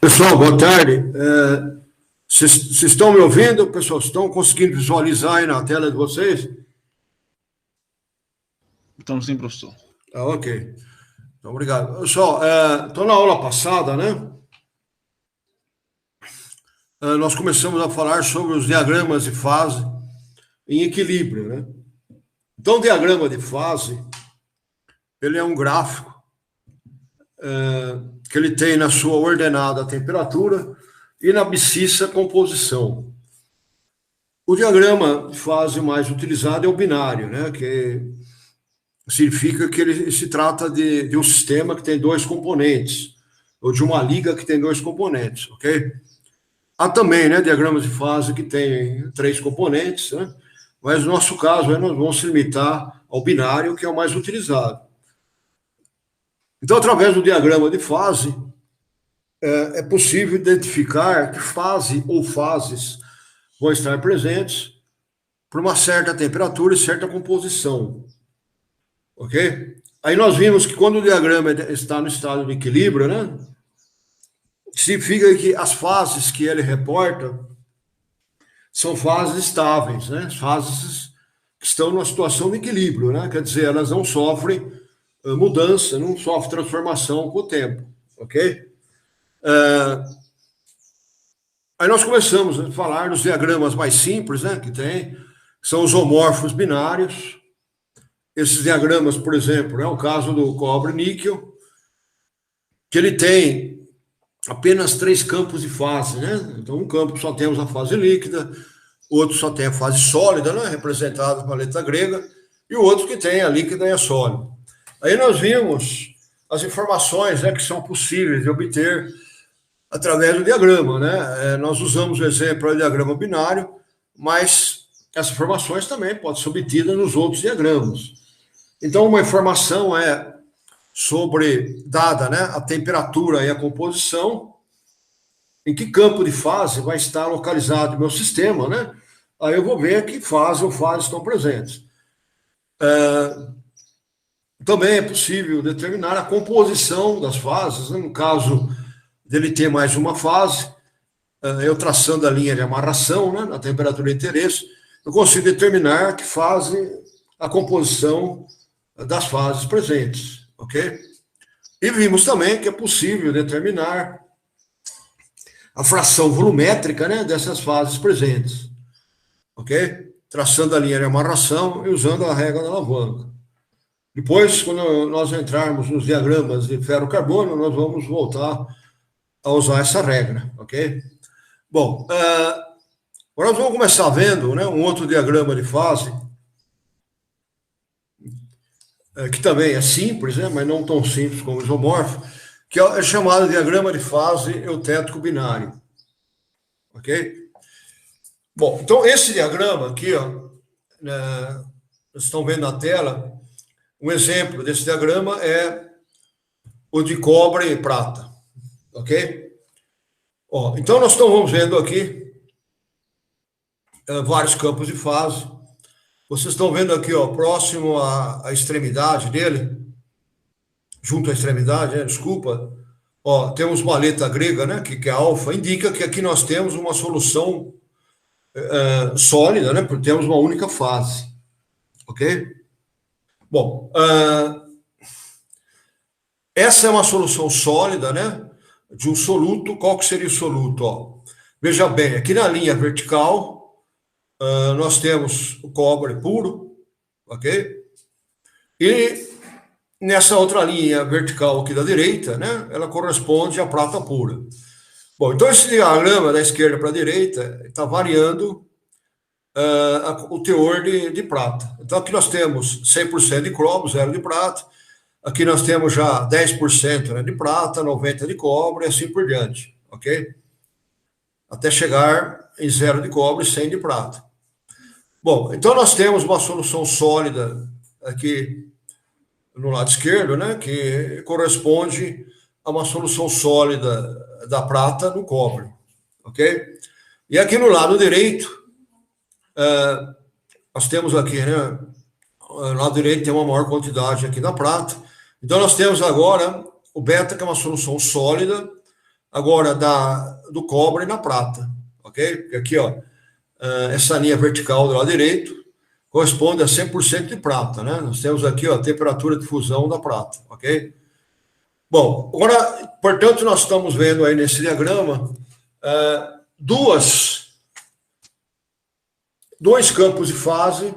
Pessoal, boa tarde. Vocês estão me ouvindo? Pessoal, estão conseguindo visualizar aí na tela de vocês? Estamos sim, professor. Ok. Então, obrigado. Pessoal, estou na aula passada, né? Nós começamos a falar sobre os diagramas de fase em equilíbrio, né? Então, o diagrama de fase, ele é um gráfico que ele tem na sua ordenada a temperatura e na abscissa a composição. O diagrama de fase mais utilizado é o binário, né? Que significa que ele se trata de um sistema que tem dois componentes, ou de uma liga que tem dois componentes, ok? Há também, né, diagramas de fase que tem três componentes, né? Mas no nosso caso, nós vamos se limitar ao binário, que é o mais utilizado. Então, através do diagrama de fase, é possível identificar que fase ou fases vão estar presentes por uma certa temperatura e certa composição. Ok? Aí nós vimos que quando o diagrama está no estado de equilíbrio, né? Significa que as fases que ele reporta são fases estáveis, né? Fases que estão numa situação de equilíbrio, né? Quer dizer, elas não sofrem mudança, não sofrem transformação com o tempo, ok? Aí nós começamos a falar dos diagramas mais simples, né? Que tem, são os homórficos binários. Esses diagramas, por exemplo, é o caso do cobre-níquel, que ele tem apenas três campos de fase, né? Então, um campo só temos a fase líquida, outro só tem a fase sólida, né? Representada com a letra grega, e o outro que tem a líquida e a sólida. Aí nós vimos as informações, né, que são possíveis de obter através do diagrama, né? Nós usamos o exemplo do diagrama binário, mas essas informações também podem ser obtidas nos outros diagramas. Então, uma informação é dada, né, a temperatura e a composição, em que campo de fase vai estar localizado o meu sistema, né? Aí eu vou ver que fase ou fases estão presentes. Também é possível determinar a composição das fases, né? No caso dele ter mais uma fase, eu traçando a linha de amarração, né, na temperatura de interesse, eu consigo determinar que fase a composição das fases presentes, ok? E vimos também que é possível determinar a fração volumétrica, né, dessas fases presentes, ok? Traçando a linha de amarração e usando a regra da alavanca. Depois, quando nós entrarmos nos diagramas de ferro-carbono, nós vamos voltar a usar essa regra, ok? Bom, agora nós vamos começar vendo, né, um outro diagrama de fase, que também é simples, né, mas não tão simples como o isomórfico, que é chamado de diagrama de fase eutético binário, ok? Bom, então esse diagrama aqui, ó, vocês estão vendo na tela, um exemplo desse diagrama é o de cobre e prata, ok? Ó, então nós estamos vendo aqui vários campos de fase. Vocês estão vendo aqui, ó, próximo à extremidade dele, junto à extremidade, né, desculpa, ó, temos uma letra grega, né, que é alfa, indica que aqui nós temos uma solução sólida, né, porque temos uma única fase, ok? Bom, essa é uma solução sólida, né, de um soluto. Qual que seria o soluto? Ó, veja bem, aqui na linha vertical, nós temos o cobre puro, ok? E nessa outra linha vertical aqui da direita, né, ela corresponde à prata pura. Bom, então esse diagrama da esquerda para a direita está variando o teor de prata. Então aqui nós temos 100% de cromo, 0 de prata. Aqui nós temos já 10%, né, de prata, 90% de cobre e assim por diante, ok? Até chegar em 0 de cobre e 100 de prata. Bom, então nós temos uma solução sólida aqui no lado esquerdo, né, que corresponde a uma solução sólida da prata no cobre, ok? E aqui no lado direito, nós temos aqui, né, no lado direito tem uma maior quantidade aqui da prata. Então nós temos agora o beta, que é uma solução sólida agora do cobre na prata, ok? Porque aqui, ó, essa linha vertical do lado direito corresponde a 100% de prata, né? Nós temos aqui, ó, a temperatura de fusão da prata, ok? Bom, agora, portanto, nós estamos vendo aí nesse diagrama dois campos de fase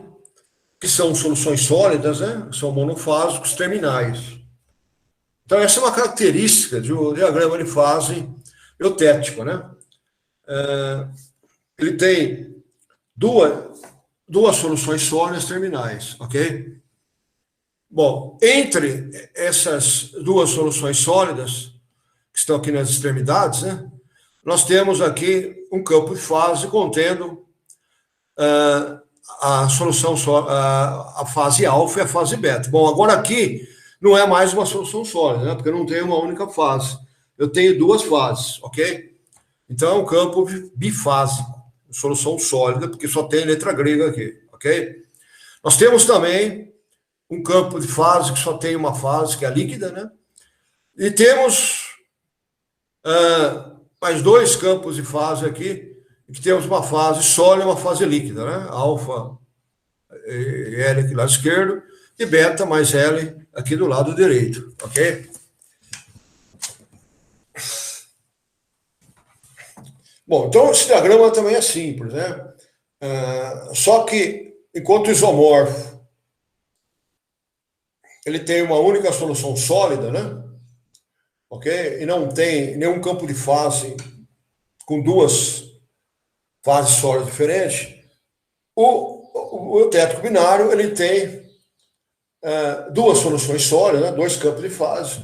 que são soluções sólidas, né? São monofásicos terminais. Então, essa é uma característica de um diagrama de fase eutético, né? Ele tem duas soluções sólidas terminais, ok? Bom, entre essas duas soluções sólidas, que estão aqui nas extremidades, né? Nós temos aqui um campo de fase contendo a solução a fase alfa e a fase beta. Bom, agora aqui não é mais uma solução sólida, né? Porque eu não tenho uma única fase. Eu tenho duas fases, ok? Então é um campo bifásico, solução sólida, porque só tem letra grega aqui, ok? Nós temos também um campo de fase que só tem uma fase, que é a líquida, né? E temos mais dois campos de fase aqui, que temos uma fase sólida e uma fase líquida, né? Alfa e L aqui do lado esquerdo, e beta mais L aqui do lado direito, ok? Bom, então esse diagrama também é simples, né? Só que, enquanto o isomorfo ele tem uma única solução sólida, né? Ok? E não tem nenhum campo de fase com duas fases sólidas diferentes, o eutético binário ele tem duas soluções sólidas, né? Dois campos de fase,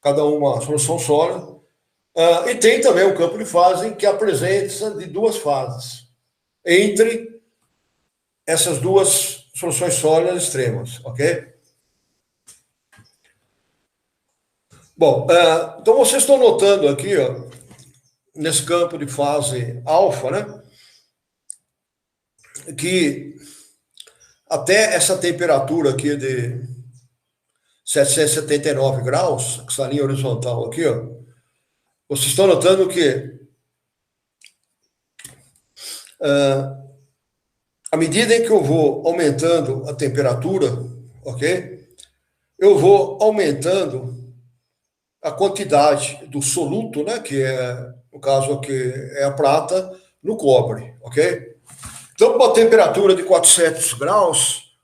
cada uma solução sólida, e tem também um campo de fase que apresenta de duas fases entre essas duas soluções sólidas extremas, ok? Bom, então vocês estão notando aqui, ó, nesse campo de fase alfa, né, que até essa temperatura aqui de 779 graus, essa linha horizontal aqui, ó, vocês estão notando que à medida em que eu vou aumentando a temperatura, ok, eu vou aumentando a quantidade do soluto, né, que é, no caso aqui, é a prata, no cobre, ok? Então, com a temperatura de 400 graus,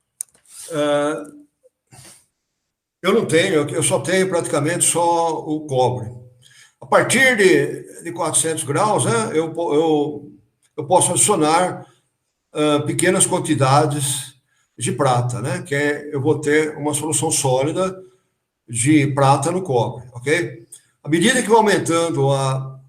eu não tenho, eu só tenho praticamente só o cobre. A partir de 400 graus, né, eu posso adicionar pequenas quantidades de prata, né, que eu vou ter uma solução sólida de prata no cobre, ok? À medida que vai aumentando a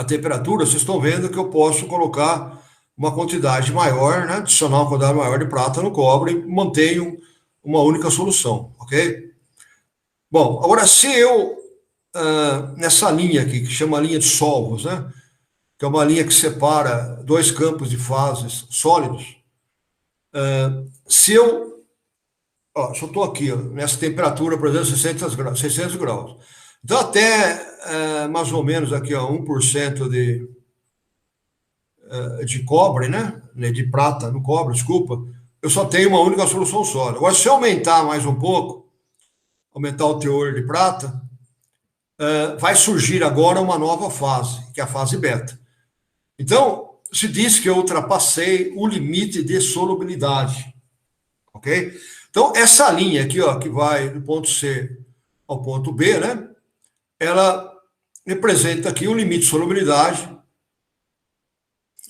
temperatura, vocês estão vendo que eu posso colocar uma quantidade maior, né, adicionar uma quantidade maior de prata no cobre e mantenho uma única solução, ok? Bom, agora se eu, nessa linha aqui, que chama linha de solvos, né, que é uma linha que separa dois campos de fases sólidos, se eu estou aqui, ó, nessa temperatura, por exemplo, 600 graus. Então, até mais ou menos aqui, ó, 1% de cobre, né? De prata no cobre, desculpa, eu só tenho uma única solução sólida. Agora, se eu aumentar mais um pouco, aumentar o teor de prata, vai surgir agora uma nova fase, que é a fase beta. Então, se diz que eu ultrapassei o limite de solubilidade, ok? Então, essa linha aqui, ó, que vai do ponto C ao ponto B, né? Ela representa aqui o limite de solubilidade,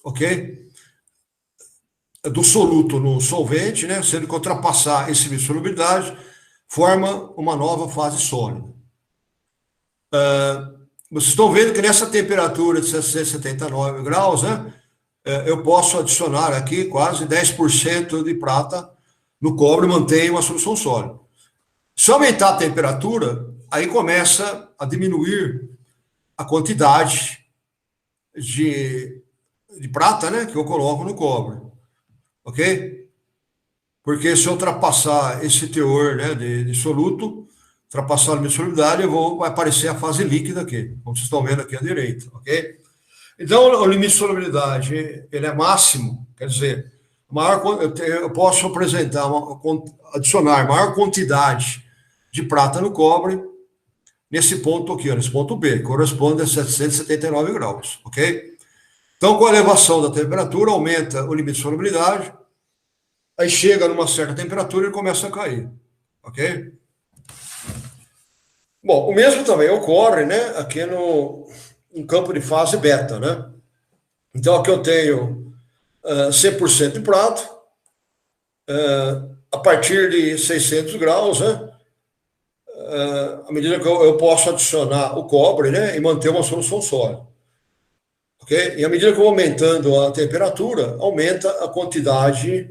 ok? Do soluto no solvente, né? Sendo que ultrapassar esse limite de solubilidade, forma uma nova fase sólida. Vocês estão vendo que nessa temperatura de 679 graus, né? Eu posso adicionar aqui quase 10% de prata no cobre, mantém uma solução sólida. Se aumentar a temperatura, aí começa a diminuir a quantidade de prata, né, que eu coloco no cobre, ok? Porque se eu ultrapassar esse teor, né, de soluto, ultrapassar o limite de solubilidade, vai aparecer a fase líquida aqui, como vocês estão vendo aqui à direita, ok? Então, o limite de solubilidade, ele é máximo, quer dizer, eu posso apresentar, adicionar maior quantidade de prata no cobre nesse ponto aqui, nesse ponto B, que corresponde a 779 graus, ok? Então, com a elevação da temperatura, aumenta o limite de solubilidade, aí chega numa certa temperatura e começa a cair, ok? Bom, o mesmo também ocorre, né, aqui no campo de fase beta, né? Então, aqui eu tenho 100% de prata, a partir de 600 graus, né? À medida que eu posso adicionar o cobre, né, e manter uma solução sólida. Ok? E à medida que eu vou aumentando a temperatura, aumenta a quantidade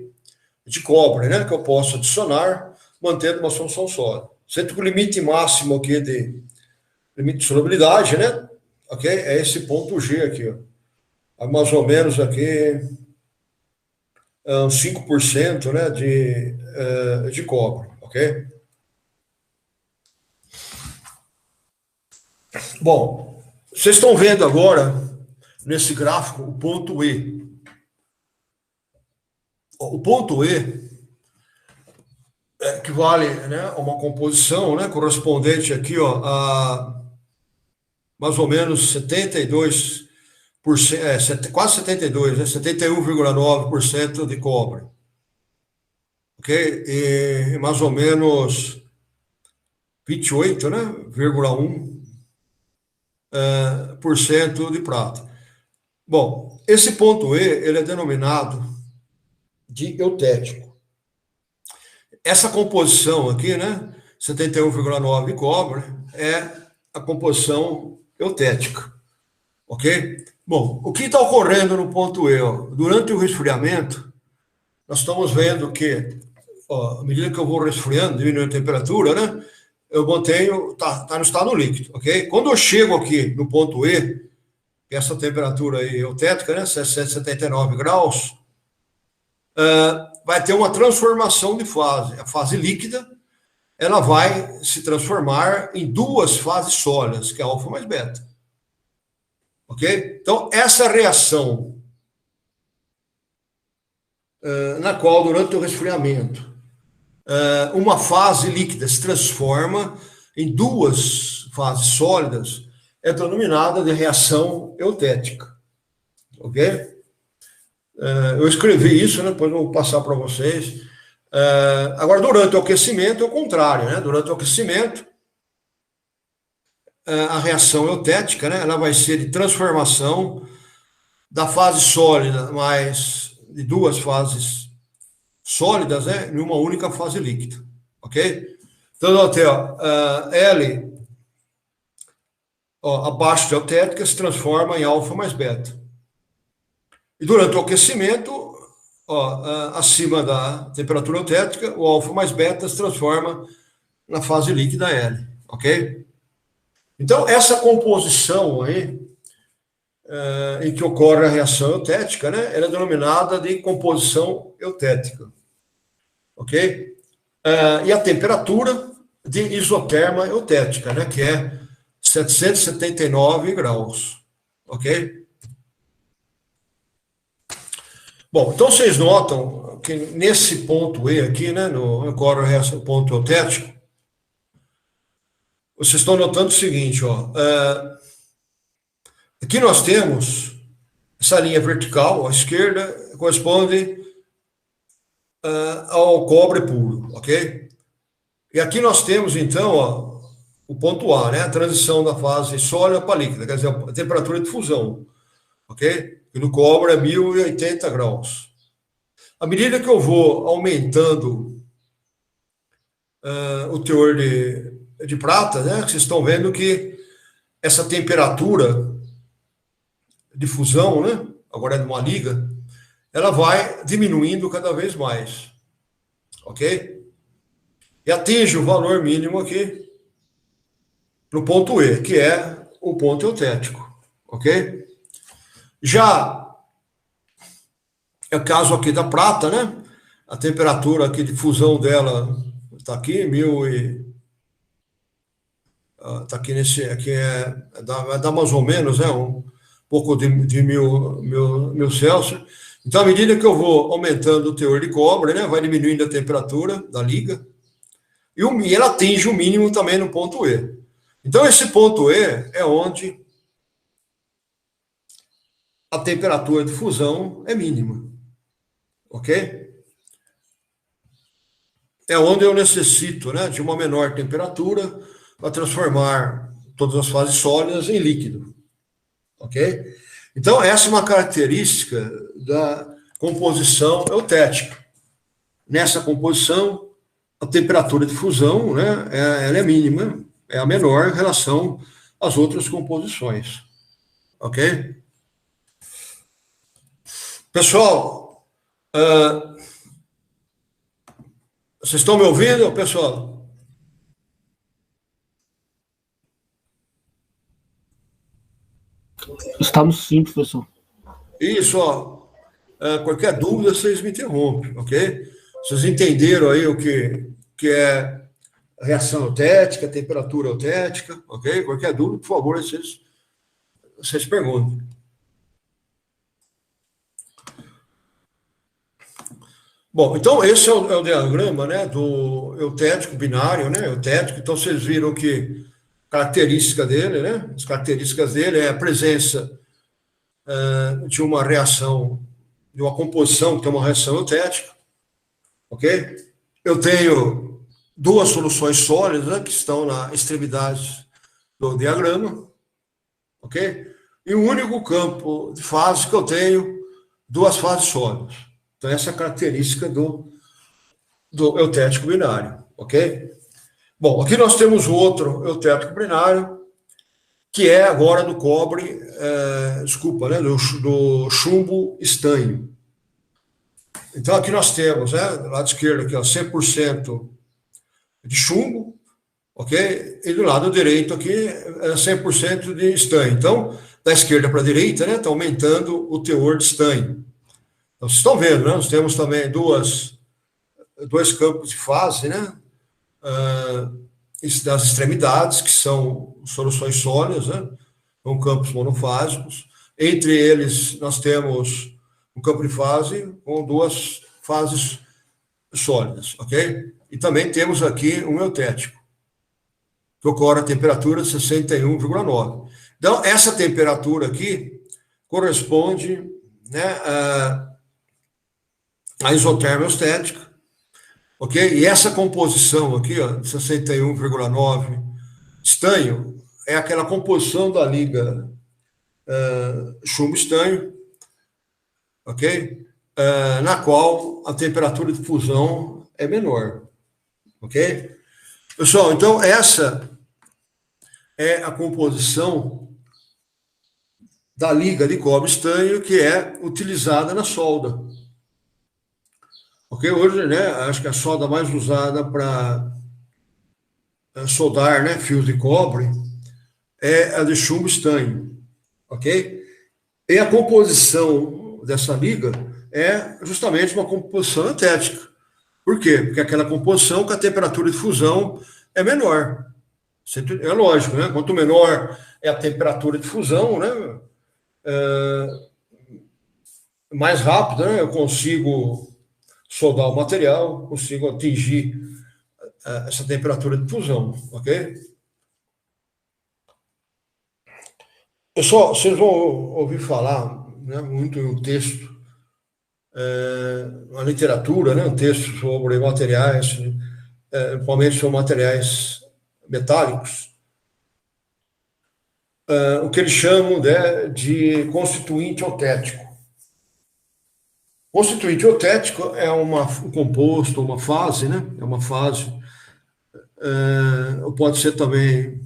de cobre, né, que eu posso adicionar, mantendo uma solução sólida. Sendo que o limite máximo aqui limite de solubilidade, né, ok? É esse ponto G aqui, ó. Mais ou menos aqui uns 5%, né, de cobre, ok? Bom, vocês estão vendo agora, nesse gráfico, o ponto E. O ponto E equivale, né, a uma composição, né, correspondente aqui, ó, a mais ou menos 72%, quase 72%, né, 71,9% de cobre. Ok? E mais ou menos 28, né, 1,1% de prata. Bom, esse ponto E, ele é denominado de eutético. Essa composição aqui, né, 71,9 de cobre, é a composição eutética, ok? Bom, o que está ocorrendo no ponto E? Ó, durante o resfriamento, nós estamos vendo que, ó, à medida que eu vou resfriando, diminuindo a temperatura, né, eu mantenho, tá no estado líquido, ok? Quando eu chego aqui no ponto E, essa temperatura aí eutética, né, 779 graus, vai ter uma transformação de fase. A fase líquida, ela vai se transformar em duas fases sólidas, que é alfa mais beta. Ok? Então, essa reação na qual, durante o resfriamento, uma fase líquida se transforma em duas fases sólidas, é denominada de reação eutética. Ok? Eu escrevi isso, né? Depois eu vou passar para vocês. Agora, durante o aquecimento, é o contrário, né? Durante o aquecimento, a reação eutética, né? Ela vai ser de transformação da fase sólida, mais de duas fases sólidas, né? Em uma única fase líquida, ok? Então, até L, abaixo de eutética, se transforma em alfa mais beta. E durante o aquecimento, acima da temperatura eutética, o alfa mais beta se transforma na fase líquida L, ok? Então, essa composição aí, em que ocorre a reação eutética, né, ela é denominada de composição eutética, ok? E a temperatura de isoterma eutética, né, que é 779 graus, ok? Bom, então vocês notam que nesse ponto E aqui, né, ocorre a reação ponto eutético, vocês estão notando o seguinte, ó, aqui nós temos essa linha vertical, à esquerda, corresponde ao cobre puro, ok? E aqui nós temos, então, ó, o ponto A, né, a transição da fase sólida para líquida, quer dizer, a temperatura de fusão, ok? E no cobre é 1080 graus. À medida que eu vou aumentando o teor de prata, né, vocês estão vendo que essa temperatura de fusão, né, agora é de uma liga, ela vai diminuindo cada vez mais, ok? E atinge o valor mínimo aqui no ponto E, que é o ponto eutético, ok? Já é o caso aqui da prata, né? A temperatura aqui de fusão dela está aqui, Está aqui aqui dá mais ou menos, né, um pouco de 1000 Celsius. Então, à medida que eu vou aumentando o teor de cobre, né, vai diminuindo a temperatura da liga, e ela atinge o mínimo também no ponto E. Então, esse ponto E é onde a temperatura de fusão é mínima, ok? É onde eu necessito, né, de uma menor temperatura para transformar todas as fases sólidas em líquido, ok? Então, essa é uma característica da composição eutética. Nessa composição, a temperatura de fusão, né, ela é mínima, é a menor em relação às outras composições, ok? Pessoal, vocês estão me ouvindo, pessoal? Estamos sim, professor. Isso, ó. Qualquer dúvida, vocês me interrompem, ok? Vocês entenderam aí o que é reação eutética, temperatura eutética, ok? Qualquer dúvida, por favor, vocês perguntem. Bom, então esse é o diagrama, né, do eutético binário, né, eutético. Então vocês viram que característica dele, né, as características dele é a presença de uma reação, de uma composição que tem uma reação eutética, ok? Eu tenho duas soluções sólidas, né, que estão na extremidade do diagrama, ok? E um único campo de fase que eu tenho duas fases sólidas. Então, essa é a característica do eutético binário, ok? Bom, aqui nós temos o outro eutético binário, que é agora do cobre, desculpa, né, do chumbo estanho. Então, aqui nós temos, né, do lado esquerdo, aqui, ó, 100% de chumbo, ok? E do lado direito aqui, 100% de estanho. Então, da esquerda para a direita, né, está aumentando o teor de estanho. Então, vocês estão vendo, né? Nós temos também dois campos de fase, né? Das extremidades, que são soluções sólidas, né? São campos monofásicos. Entre eles, nós temos um campo de fase com duas fases sólidas, ok? E também temos aqui um eutético, que ocorre a temperatura de 61,9. Então, essa temperatura aqui corresponde, né, à isoterma estética, ok? E essa composição aqui, ó, 61,9 estanho, é aquela composição da liga chumbo-estanho, ok? Na qual a temperatura de fusão é menor, ok? Pessoal, então essa é a composição da liga de cobre-estanho que é utilizada na solda. Ok? Hoje, né, acho que a solda mais usada para soldar, né, fios de cobre é a de chumbo-estanho. Ok? E a composição dessa liga é justamente uma composição eutética. Por quê? Porque aquela composição com a temperatura de fusão é menor. É lógico, né? Quanto menor é a temperatura de fusão, né, mais rápido, né, eu consigo soldar o material, consigo atingir essa temperatura de fusão, ok? Pessoal, vocês vão ouvir falar, né, muito em um texto, uma literatura, né, um texto sobre materiais, principalmente sobre materiais metálicos, o que eles chamam de constituinte eutético. Constituinte eutético é um composto, uma fase, né? É uma fase, ou pode ser também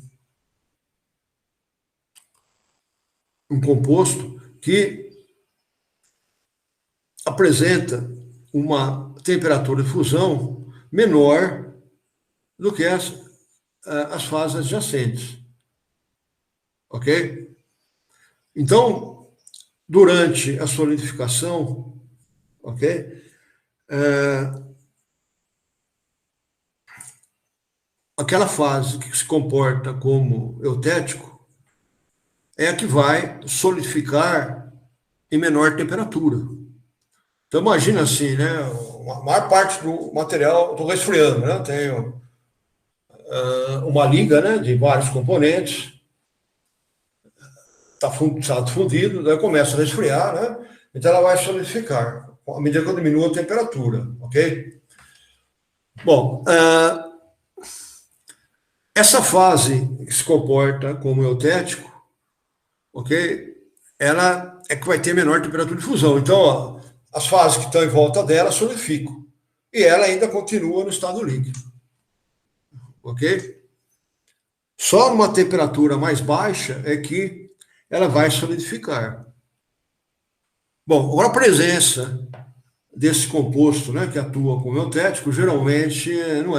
um composto que apresenta uma temperatura de fusão menor do que as fases adjacentes. Ok? Então, durante a solidificação, ok? A aquela fase que se comporta como eutético é a que vai solidificar em menor temperatura. Então, imagina assim, né? A maior parte do material, estou resfriando, né? Tenho uma liga, né, de vários componentes, está fundido, daí começa a resfriar, né? Então ela vai solidificar à medida que eu diminuo a temperatura, ok? Bom, essa fase que se comporta como eutético, ok? Ela é que vai ter menor temperatura de fusão. Então, ó, as fases que estão em volta dela solidificam. E ela ainda continua no estado líquido, ok? Só numa temperatura mais baixa é que ela vai solidificar. Bom, agora a presença desse composto, né, que atua como eutético, geralmente não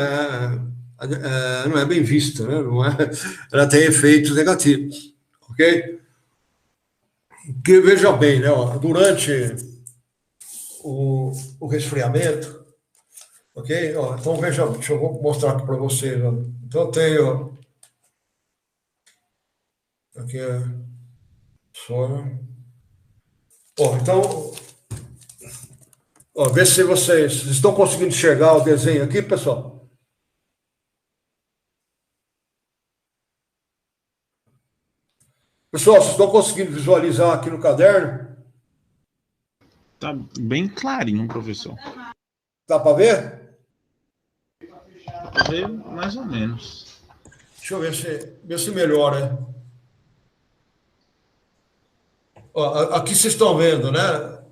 é bem vista, né? Não é, ela tem efeitos negativos, ok? Que veja bem, né, ó, durante o resfriamento, ok? Ó, então veja, deixa eu mostrar aqui para vocês. Ó. Então eu tenho aqui só. Ó, então, ó, vê se vocês estão conseguindo enxergar o desenho aqui, pessoal. Pessoal, vocês estão conseguindo visualizar aqui no caderno? Tá bem clarinho, professor. Dá para ver? Dá para ver mais ou menos. Deixa eu ver se melhora. Ó, aqui vocês estão vendo, né?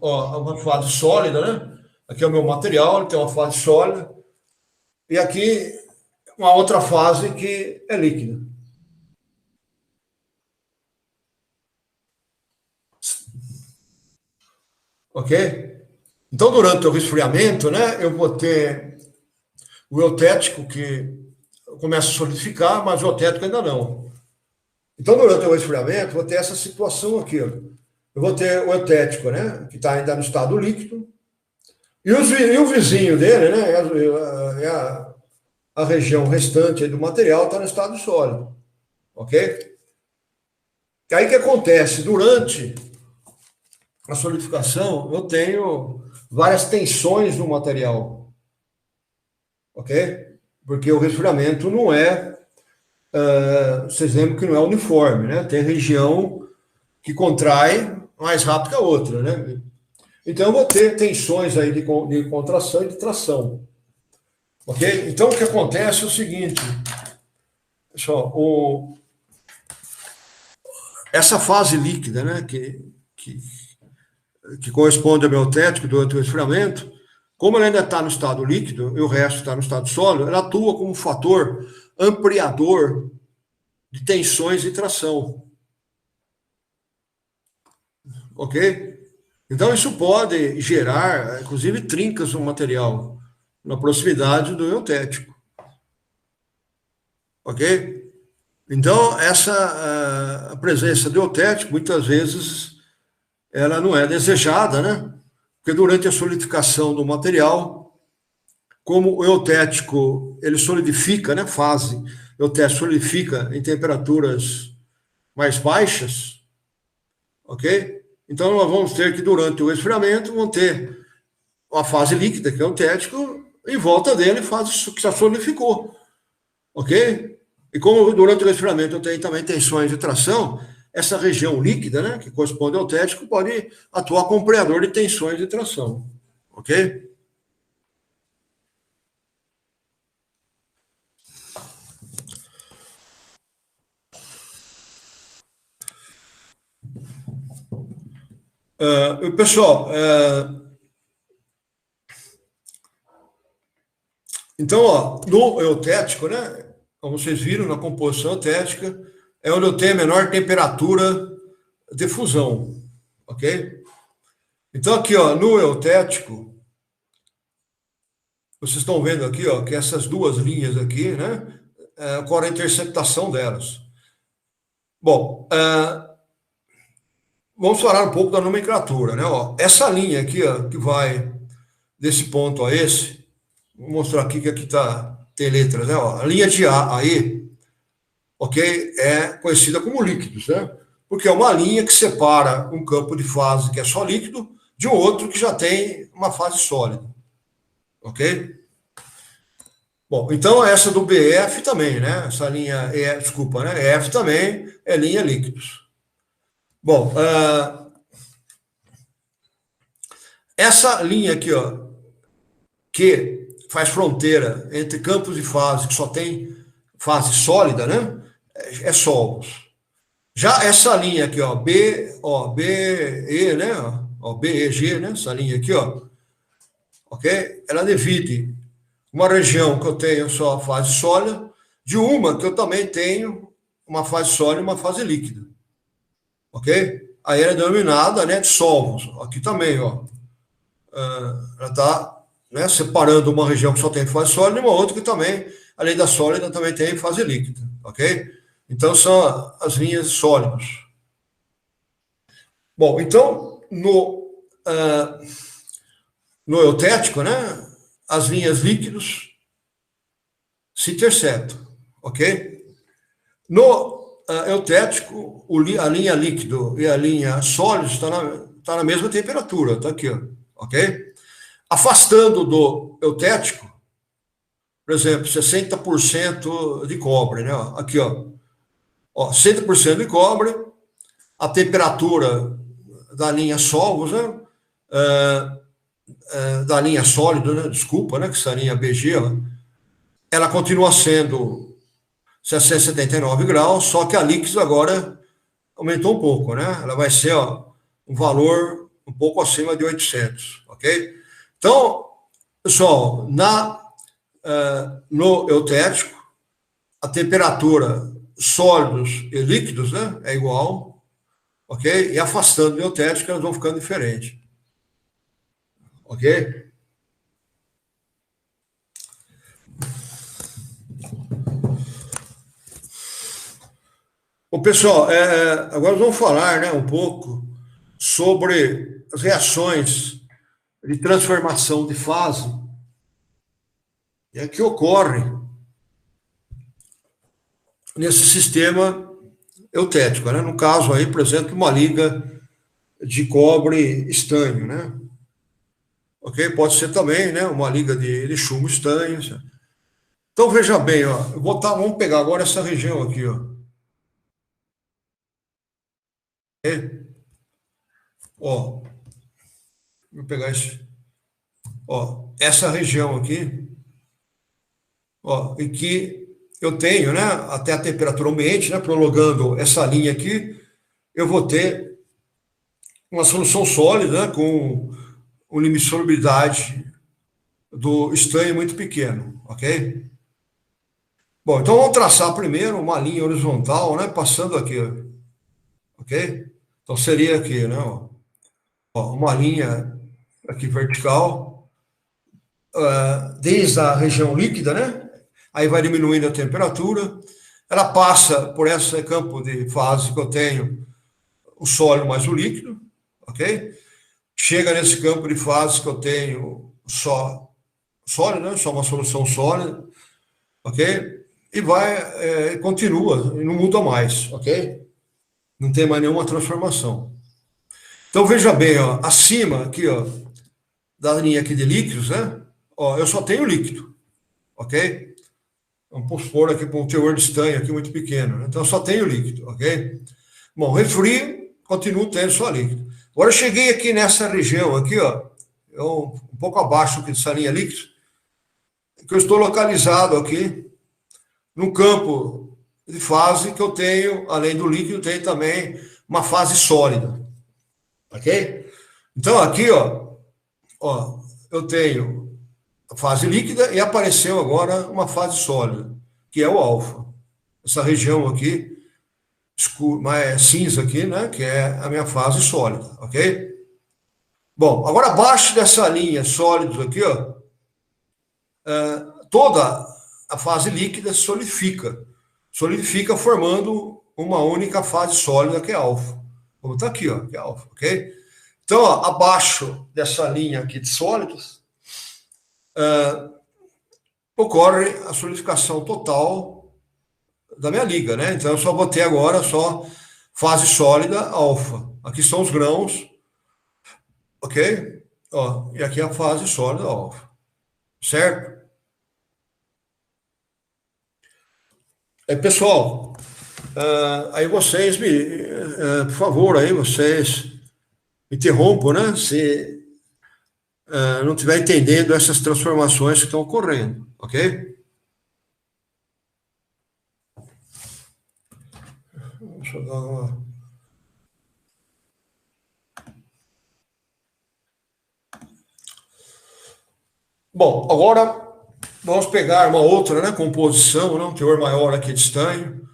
Ó, uma fase sólida, né? Aqui é o meu material, ele tem uma fase sólida. E aqui uma outra fase que é líquida. Ok? Então, durante o resfriamento, né, eu vou ter o eutético que começa a solidificar, mas o eutético ainda não. Então, durante o resfriamento, eu vou ter essa situação aqui. Ó. Eu vou ter o eutético, né, que está ainda no estado líquido, e o vizinho dele, né, a região restante do material está no estado sólido. Ok? E aí o que acontece? Durante a solidificação, eu tenho várias tensões no material. Ok? Porque o resfriamento não é. Vocês lembram que não é uniforme, né? Tem região que contrai mais rápido que a outra, né? Então, eu vou ter tensões aí de contração e de tração. Ok? Então, o que acontece é o seguinte. Pessoal, essa fase líquida, né? Que corresponde ao eutético durante o resfriamento, como ela ainda está no estado líquido e o resto está no estado sólido, ela atua como fator ampliador de tensões e tração. Ok? Então, isso pode gerar, inclusive, trincas no material, na proximidade do eutético. Ok? Então, a presença do eutético, muitas vezes, ela não é desejada, né? Porque durante a solidificação do material, como o eutético, ele solidifica, né? Fase, o eutético solidifica em temperaturas mais baixas, ok? Então, nós vamos ter que, durante o resfriamento, vamos ter a fase líquida, que é o eutético, em volta dele, fase que já solidificou, ok? E como durante o resfriamento eu tenho também tensões de tração, essa região líquida, né, que corresponde ao eutético, pode atuar como ampliador de tensões de tração, ok? Pessoal, então, ó, no eutético, né, como vocês viram na composição eutética, é onde eu tenho a menor temperatura de fusão, ok? Então, aqui, ó, no eutético, vocês estão vendo aqui, ó, que essas duas linhas aqui, né, qual é a interceptação delas. Bom, vamos falar um pouco da nomenclatura, né? Ó, essa linha aqui, ó, que vai desse ponto a esse, vou mostrar aqui que aqui está tem letras, né? Ó, a linha de A aí, ok, é conhecida como líquidos, né? Porque é uma linha que separa um campo de fase que é só líquido de um outro que já tem uma fase sólida, ok? Bom, então essa do BF também, né? Essa linha, desculpa, né? EF também é linha líquidos. Bom, essa linha aqui, ó, que faz fronteira entre campos de fase que só tem fase sólida, né? É solvos. Já essa linha aqui, ó, BE, né? Ó, BEG, né? Essa linha aqui, ó, ok? Ela divide uma região que eu tenho só fase sólida de uma que eu também tenho uma fase sólida e uma fase líquida, ok? Aí ela é denominada, né, de solvos. Aqui também, ó, ela está, né, separando uma região que só tem fase sólida e uma outra que também, além da sólida, também tem fase líquida, ok? Então são as linhas sólidas. Bom, então no eutético, né, as linhas líquidos se interceptam, ok? No eutético, a linha líquido e a linha sólido tá na mesma temperatura, tá aqui, ó, ok? Afastando do eutético, por exemplo, 60% de cobre, né? Aqui, ó, 60% de cobre, a temperatura da linha solvos, né? Da linha sólida, né? Desculpa, né? Que essa linha BG, ó, ela continua sendo 679 graus, só que a líquido agora aumentou um pouco, né? Ela vai ser, ó, um valor um pouco acima de 800, ok? Então, pessoal, no eutético, a temperatura sólidos e líquidos, né, é igual, ok? E afastando do eutético, elas vão ficando diferentes, ok? Bom, pessoal, agora vamos falar, né, um pouco sobre as reações de transformação de fase que ocorre nesse sistema eutético, né? No caso aí, por exemplo, uma liga de cobre estanho, né? Ok? Pode ser também, né, uma liga de chumbo estanho. Então, veja bem, ó, vamos pegar agora essa região aqui, ó. Ó, vou pegar esse, ó, essa região aqui, ó, em que eu tenho, né, até a temperatura ambiente, né, prolongando essa linha aqui, eu vou ter uma solução sólida, né, com um limite de solubilidade do estanho muito pequeno, ok? Bom, então vamos traçar primeiro uma linha horizontal, né, passando aqui, ok? Então seria aqui, né, ó, uma linha aqui vertical, desde a região líquida, né? Aí vai diminuindo a temperatura, ela passa por esse campo de fase que eu tenho, o sólido mais o líquido, ok? Chega nesse campo de fase que eu tenho só sólido, né? Só uma solução sólida, ok? E vai, continua, e não muda mais, ok? Não tem mais nenhuma transformação. Então veja bem, ó, acima aqui, ó, da linha aqui de líquidos, né? Ó, eu só tenho líquido, ok? Vamos supor aqui com um teor de estanho aqui muito pequeno, né? Então eu só tenho líquido, ok? Bom, refri, continuo tendo só líquido. Agora eu cheguei aqui nessa região aqui, ó, um pouco abaixo aqui dessa linha líquido, que eu estou localizado aqui num campo de fase que eu tenho, além do líquido, tem também uma fase sólida, ok? Então aqui, ó, eu tenho a fase líquida e apareceu agora uma fase sólida, que é o alfa. Essa região aqui, mais cinza aqui, né, que é a minha fase sólida, ok? Bom, agora abaixo dessa linha sólidos aqui, ó, toda a fase líquida solidifica formando uma única fase sólida que é alfa. Como está aqui, ó, que é alfa, ok? Então, ó, abaixo dessa linha aqui de sólidos, ocorre a solidificação total da minha liga, né? Então, eu só botei agora só fase sólida alfa. Aqui são os grãos, ok? Ó, e aqui a fase sólida alfa, certo? Pessoal, aí vocês por favor, aí vocês me interrompam, né? Se não estiver entendendo essas transformações que estão ocorrendo, ok? Deixa eu dar uma... Bom, agora vamos pegar uma outra, né, composição, né, um teor maior aqui de estanho,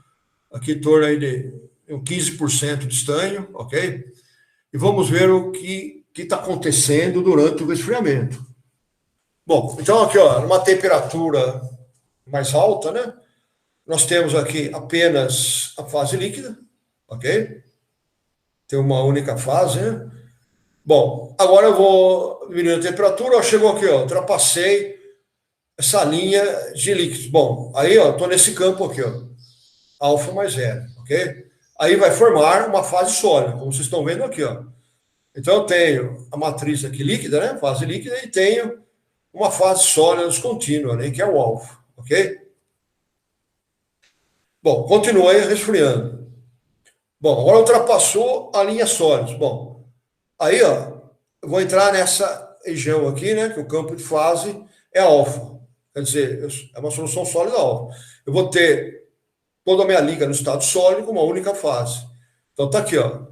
aqui em torno aí de 15% de estanho, ok? E vamos ver o que está acontecendo durante o resfriamento. Bom, então aqui, ó, numa temperatura mais alta, né, nós temos aqui apenas a fase líquida, ok? Tem uma única fase, né? Bom, agora eu vou diminuir a temperatura, ó, chegou aqui, ó, ultrapassei essa linha de líquidos. Bom, aí, ó, estou nesse campo aqui, ó, alfa mais zero, ok? Aí vai formar uma fase sólida, como vocês estão vendo aqui, ó. Então, eu tenho a matriz aqui líquida, né, fase líquida, e tenho uma fase sólida descontínua, né, que é o alfa, ok? Bom, continuei resfriando. Bom, agora ultrapassou a linha sólida. Bom, aí, ó, eu vou entrar nessa região aqui, né, que o campo de fase é alfa. Quer dizer, é uma solução sólida alfa. Eu vou ter toda a minha liga no estado sólido com uma única fase. Então, tá aqui, ó,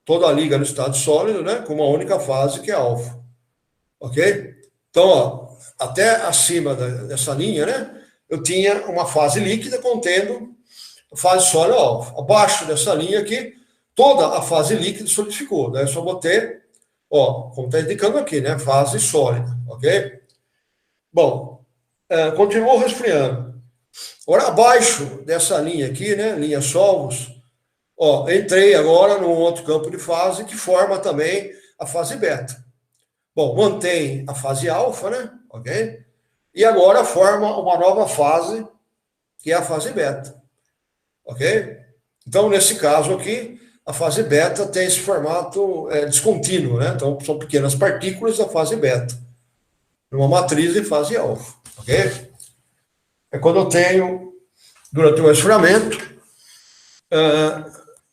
toda a liga no estado sólido, né, com uma única fase, que é alfa. Ok? Então, ó, até acima dessa linha, né, eu tinha uma fase líquida contendo fase sólida alfa. Abaixo dessa linha aqui, toda a fase líquida solidificou. Daí eu só botei, ó, como está indicando aqui, né, fase sólida. Ok? Bom, continuou resfriando. Agora, abaixo dessa linha aqui, né, linha solvos, ó, entrei agora num outro campo de fase que forma também a fase beta. Bom, mantém a fase alfa, né, ok? E agora forma uma nova fase, que é a fase beta, ok? Então, nesse caso aqui, a fase beta tem esse formato descontínuo, né? Então, são pequenas partículas da fase beta, numa matriz de fase alfa, ok? É quando eu tenho, durante o resfriamento,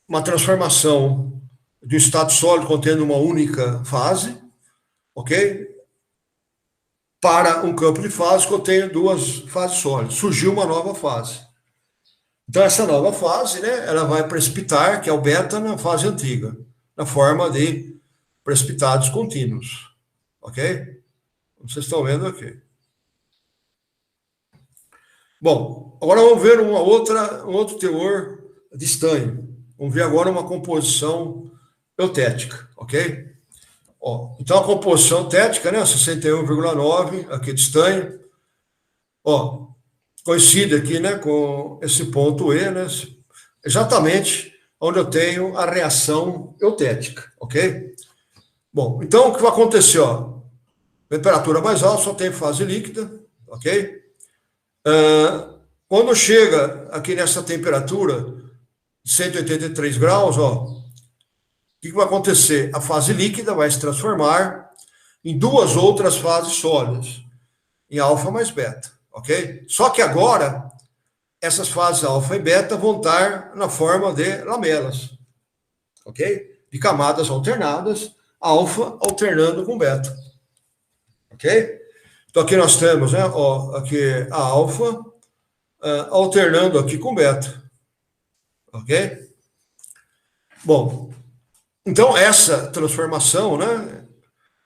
uma transformação de um estado sólido contendo uma única fase, ok? Para um campo de fase que eu tenho duas fases sólidas. Surgiu uma nova fase. Então, essa nova fase, né, ela vai precipitar, que é o beta, na fase antiga, na forma de precipitados contínuos, ok? Vocês estão vendo aqui. Bom, agora vamos ver um outro teor de estanho. Vamos ver agora uma composição eutética, ok? Ó, então, a composição eutética, né, 61,9 aqui de estanho, ó, coincide aqui, né, com esse ponto E, né, exatamente onde eu tenho a reação eutética, ok? Bom, então, o que vai acontecer, ó, temperatura mais alta, só tem fase líquida, ok? Quando chega aqui nessa temperatura de 183 graus, ó, o que vai acontecer? A fase líquida vai se transformar em duas outras fases sólidas, em alfa mais beta, ok? Só que agora, essas fases alfa e beta vão estar na forma de lamelas, ok? De camadas alternadas, alfa alternando com beta, ok? Então, aqui nós temos, né, ó, aqui a alfa alternando aqui com beta, ok? Bom, então essa transformação, né,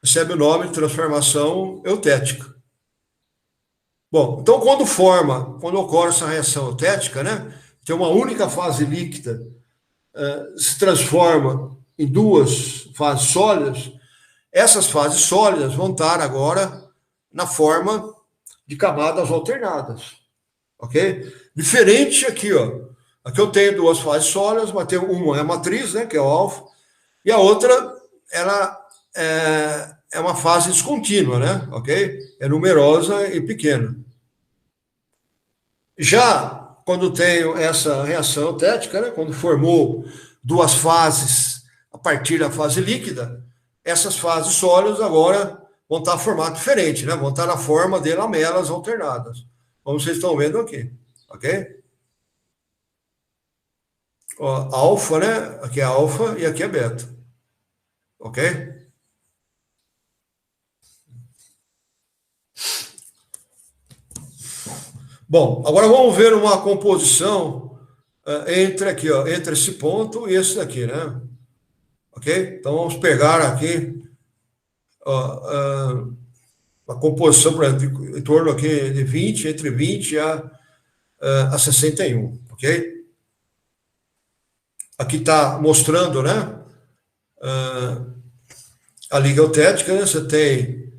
recebe o nome de transformação eutética. Bom, então quando ocorre essa reação eutética, né, tem uma única fase líquida, se transforma em duas fases sólidas, essas fases sólidas vão estar agora na forma de camadas alternadas, ok? Diferente aqui, ó. Aqui eu tenho duas fases sólidas, mas tem uma é a matriz, né, que é o alfa, e a outra, ela é uma fase descontínua, né, ok? É numerosa e pequena, Já quando tenho essa reação eutética, né, quando formou duas fases a partir da fase líquida, essas fases sólidas agora vão estar em formato diferente, né? Vão estar na forma de lamelas alternadas, como vocês estão vendo aqui, ok? Ó, alfa, né? Aqui é alfa e aqui é beta, ok? Bom, agora vamos ver uma composição entre aqui, ó, entre esse ponto e esse daqui, né? Ok? Então vamos pegar aqui ó, a composição, por exemplo, em torno aqui de 20, entre 20 a 61, ok? Aqui está mostrando, né? A liga eutética, né? Você tem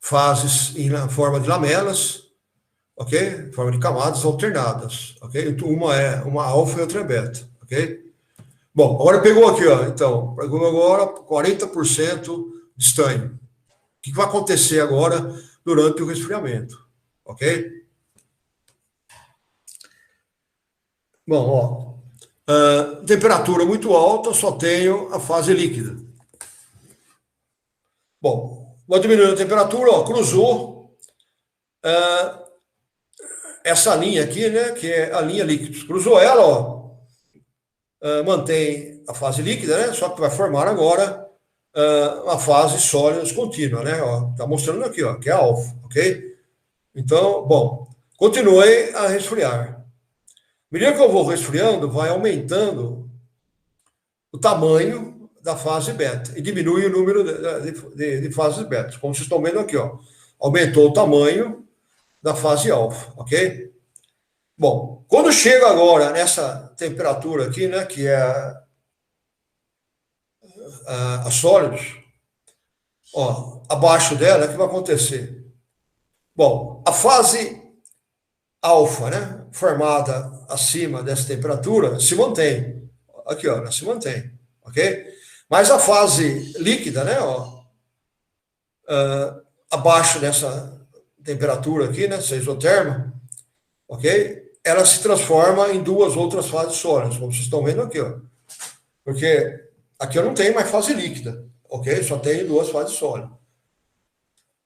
fases na forma de lamelas, ok? Forma de camadas alternadas, ok? Uma é uma alfa e outra é beta, ok? Bom, agora pegou aqui, ó. Então, pegou agora 40% de estanho. O que vai acontecer agora durante o resfriamento, ok? Bom, ó, temperatura muito alta, só tenho a fase líquida. Bom, vou diminuir a temperatura, ó, cruzou essa linha aqui, né, que é a linha líquida. Cruzou ela, ó, mantém a fase líquida, né, só que vai formar agora a fase sólidas contínua, né, ó, tá mostrando aqui, ó, que é alfa, ok? Então, bom, continue a resfriar. À medida que eu vou resfriando, vai aumentando o tamanho da fase beta e diminui o número de fases beta. Como vocês estão vendo aqui, ó, aumentou o tamanho da fase alfa, ok? Bom, quando chega agora nessa temperatura aqui, né, que é a sólidos, ó, abaixo dela, o que vai acontecer? Bom, a fase alfa, né, formada acima dessa temperatura, se mantém. Aqui, ó, ela se mantém, ok? Mas a fase líquida, né, ó, abaixo dessa temperatura aqui, né, essa isoterma, ok? Ela se transforma em duas outras fases sólidas, como vocês estão vendo aqui, ó. Porque aqui eu não tenho mais fase líquida, ok? Só tenho duas fases sólidas.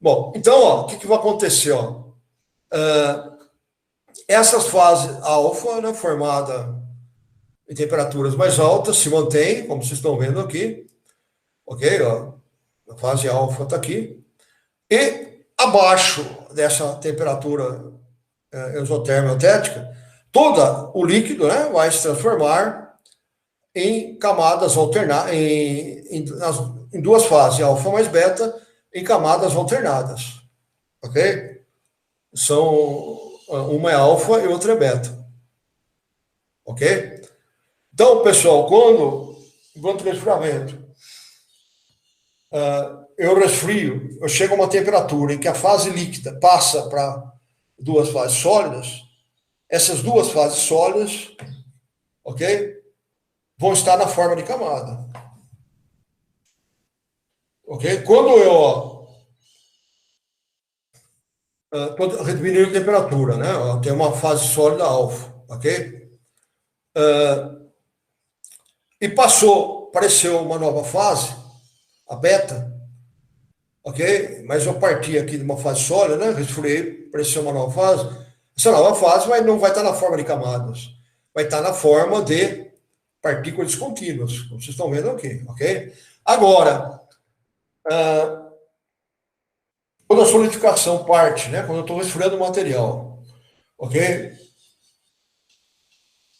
Bom, então, ó, o que vai acontecer, ó? Essas fases alfa, né, formada em temperaturas mais altas, se mantém, como vocês estão vendo aqui, ok? Ó, a fase alfa está aqui. E abaixo dessa temperatura exotérmica eutética, todo o líquido, né, vai se transformar em camadas alternadas, em duas fases, alfa mais beta, em camadas alternadas, ok? Uma é alfa e outra é beta, ok? Então, pessoal, durante o resfriamento, eu resfrio, eu chego a uma temperatura em que a fase líquida passa para duas fases sólidas, essas duas fases sólidas, ok? Vão estar na forma de camada. Ok? Quando eu estou diminuindo a temperatura, né? Tem uma fase sólida alfa, ok? E apareceu uma nova fase, a beta, ok? Mas eu parti aqui de uma fase sólida, né? Resfriei, apareceu uma nova fase. Essa nova fase não vai estar na forma de camadas, vai estar na forma de partículas contínuas, como vocês estão vendo aqui, ok? Agora, quando a solidificação parte, né? Quando eu estou resfriando o material, ok?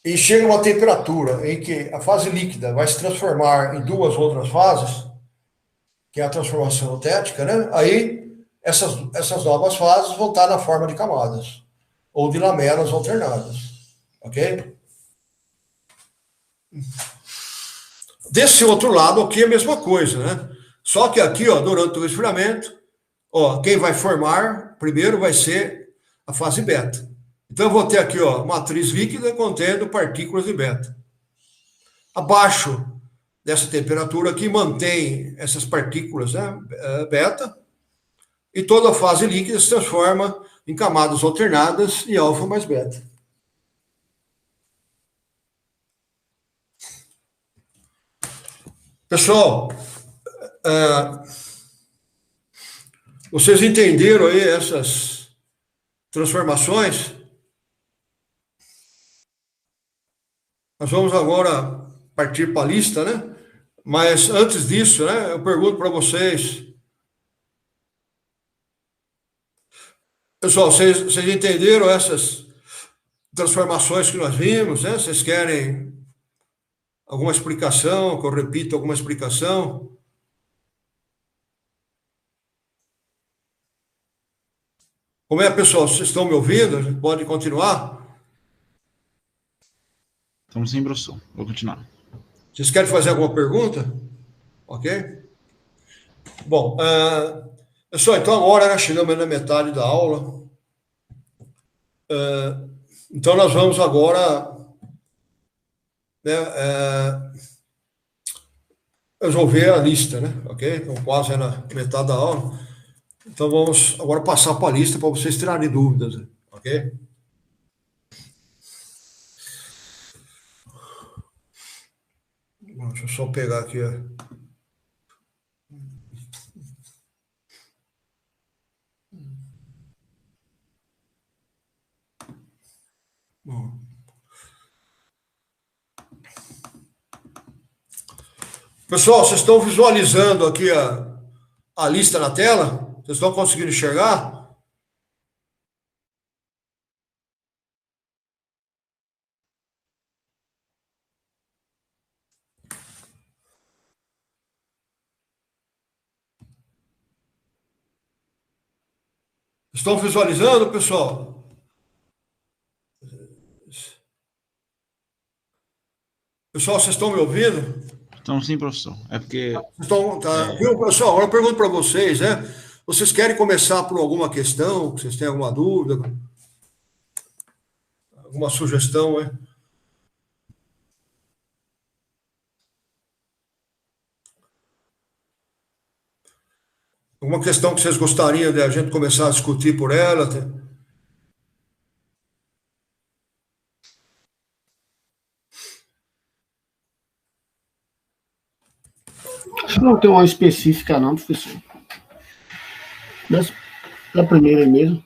E chega uma temperatura em que a fase líquida vai se transformar em duas outras fases, que é a transformação eutética, né? Aí essas novas fases vão estar na forma de camadas ou de lamelas alternadas, ok? Desse outro lado aqui é a mesma coisa, né? Só que aqui, ó, durante o resfriamento, ó, quem vai formar primeiro vai ser a fase beta. Então eu vou ter aqui, ó, matriz líquida contendo partículas de beta. Abaixo dessa temperatura aqui mantém essas partículas, né, beta, e toda a fase líquida se transforma em camadas alternadas e alfa mais beta. Pessoal, vocês entenderam aí essas transformações? Nós vamos agora partir para a lista, né? Mas antes disso, né, eu pergunto para vocês. Pessoal, vocês entenderam essas transformações que nós vimos, né? Vocês querem alguma explicação, que eu repita alguma explicação? Como é, pessoal? Vocês estão me ouvindo? A gente pode continuar? Estamos sim, professor. Vou continuar. Vocês querem fazer alguma pergunta? Ok? Bom, pessoal, então agora nós chegamos na metade da aula. Então nós vamos agora, né, resolver a lista, né? Ok? Então quase na metade da aula. Então vamos agora passar para a lista para vocês tirarem dúvidas, ok? Deixa eu só pegar aqui. Bom. Pessoal, vocês estão visualizando aqui a lista na tela? Vocês estão conseguindo enxergar? Estão visualizando, pessoal? Pessoal, vocês estão me ouvindo? Estamos sim, professor. É porque... Viu, pessoal? Agora eu pergunto para vocês, né? Vocês querem começar por alguma questão? Vocês têm alguma dúvida? Alguma sugestão, né? Alguma questão que vocês gostariam de a gente começar a discutir por ela? Acho que não tem uma específica, não, professor. Da primeira mesmo.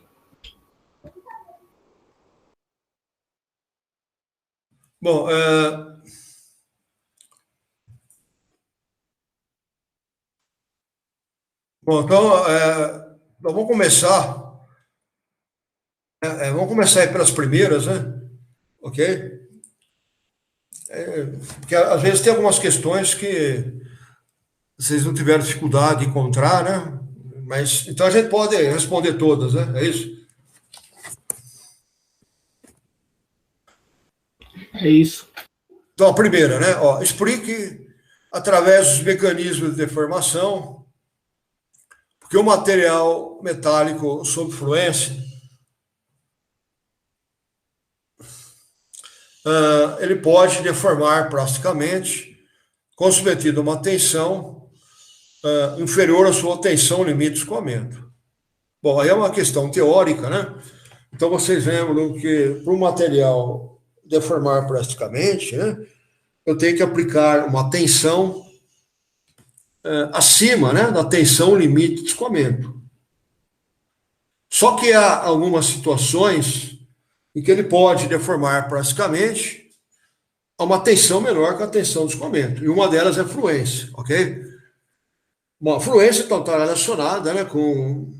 Bom, então, vamos começar. Vamos começar aí pelas primeiras, né? Ok? Porque às vezes tem algumas questões que vocês não tiveram dificuldade de encontrar, né? Mas então a gente pode responder todas, né? É isso? É isso. Então, a primeira, né? Ó, explique através dos mecanismos de deformação porque o material metálico sob fluência ele pode deformar plasticamente quando submetido a uma tensão inferior à sua tensão limite de escoamento. Bom, aí é uma questão teórica, né? Então, vocês lembram que para o material deformar plasticamente, né, eu tenho que aplicar uma tensão acima, né, da tensão limite de escoamento. Só que há algumas situações em que ele pode deformar plasticamente a uma tensão menor que a tensão de escoamento. E uma delas é a fluência, ok? Bom, a fluência então, está relacionada, né, com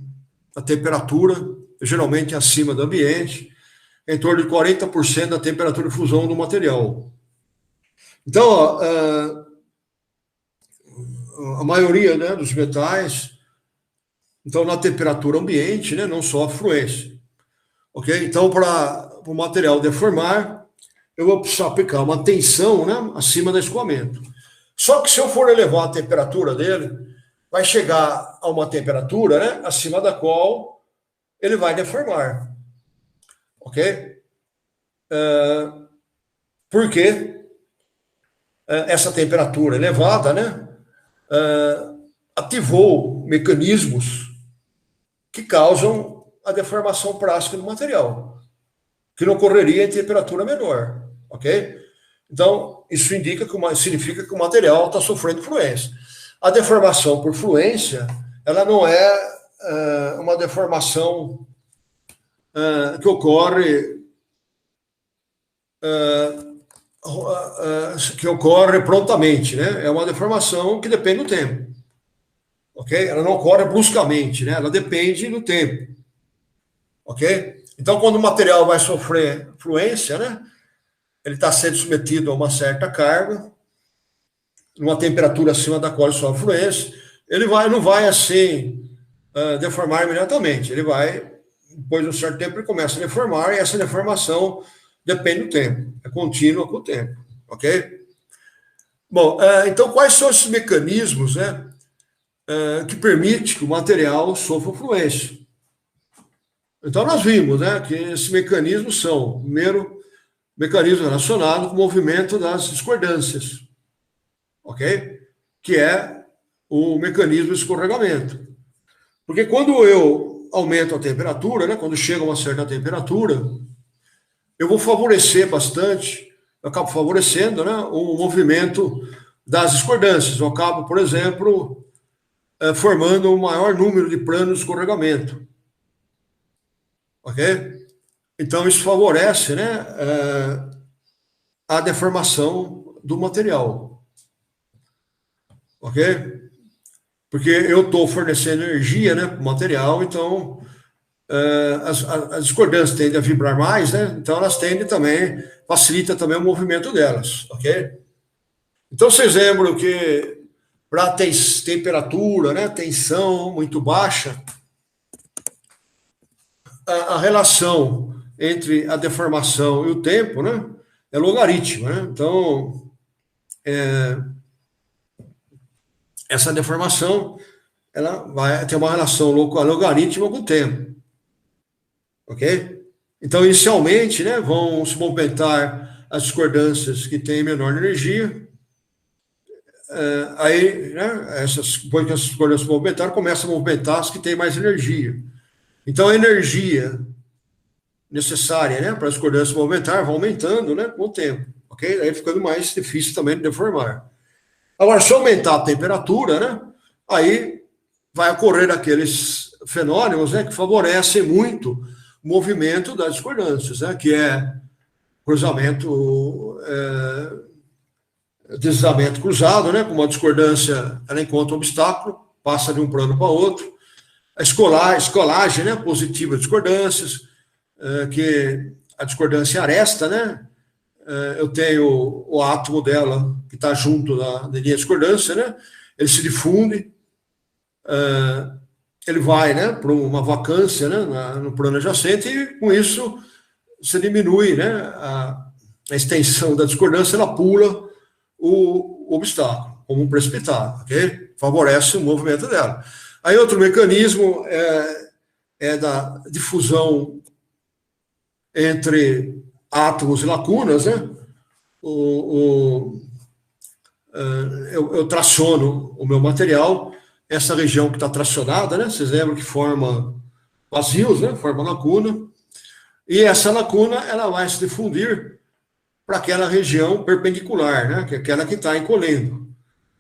a temperatura, geralmente acima do ambiente, em torno de 40% da temperatura de fusão do material. Então, ó, a maioria, né, dos metais, então na temperatura ambiente, né, não só a fluência. Ok? Então, para o material deformar, eu vou precisar aplicar uma tensão, né, acima do escoamento. Só que se eu for elevar a temperatura dele, vai chegar a uma temperatura, né, acima da qual ele vai deformar. Ok? Porque essa temperatura elevada, né, ativou mecanismos que causam a deformação plástica do material, que não ocorreria em temperatura menor, ok? Então, isso significa que o material está sofrendo fluência. A deformação por fluência, ela não é uma deformação que ocorre prontamente, né? É uma deformação que depende do tempo, ok? Ela não ocorre bruscamente, né? Ela depende do tempo, ok? Então, quando o material vai sofrer fluência, né? Ele está sendo submetido a uma certa carga, numa temperatura acima da qual ele sofre fluência, ele não vai assim deformar imediatamente. Ele vai, depois de um certo tempo, ele começa a deformar, e essa deformação depende do tempo, é contínua com o tempo, ok? Bom, então quais são esses mecanismos, né, que permitem que o material sofra fluência? Então nós vimos, né, que esses mecanismos são, primeiro, mecanismo relacionado com o movimento das discordâncias, ok? Que é o mecanismo de escorregamento. Porque quando eu aumento a temperatura, né, quando chega a uma certa temperatura, eu vou favorecer bastante, eu acabo favorecendo, né, o movimento das discordâncias. Eu acabo, por exemplo, formando um maior número de planos de escorregamento. Ok? Então, isso favorece, né, a deformação do material. Ok? Porque eu estou fornecendo energia, né, para o material, então as discordâncias tendem a vibrar mais, né? Então elas tendem também, facilita também o movimento delas, ok? Então vocês lembram que para temperatura, né, tensão muito baixa, a relação entre a deformação e o tempo, né, é logarítmica, né? Então essa deformação ela vai ter uma relação logarítmica com o tempo. Ok? Então, inicialmente, né, vão se movimentar as discordâncias que têm menor energia. Aí, né, depois que essas discordâncias se movimentaram, começam a movimentar as que têm mais energia. Então, a energia necessária, né, para as discordâncias se movimentar vai aumentando, né, com o tempo. Ok? Aí ficando mais difícil também de deformar. Agora, se aumentar a temperatura, né, aí vai ocorrer aqueles fenômenos, né, que favorecem muito o movimento das discordâncias, né, que é cruzamento, deslizamento cruzado, né, com uma discordância, ela encontra um obstáculo, passa de um plano para outro, a escolagem, né, positiva de discordâncias, que a discordância aresta, né, eu tenho o átomo dela que está junto da linha de discordância, né, ele se difunde, ele vai, né, para uma vacância, né, no plano adjacente, e com isso você diminui, né, a extensão da discordância, ela pula o obstáculo, como um precipitado, ok? Favorece o movimento dela. Aí outro mecanismo é da difusão entre átomos e lacunas, né? Eu traciono o meu material, essa região que está tracionada, né? Vocês lembram que forma vazios, né? Forma lacuna. E essa lacuna, ela vai se difundir para aquela região perpendicular, né? Que é aquela que está encolhendo.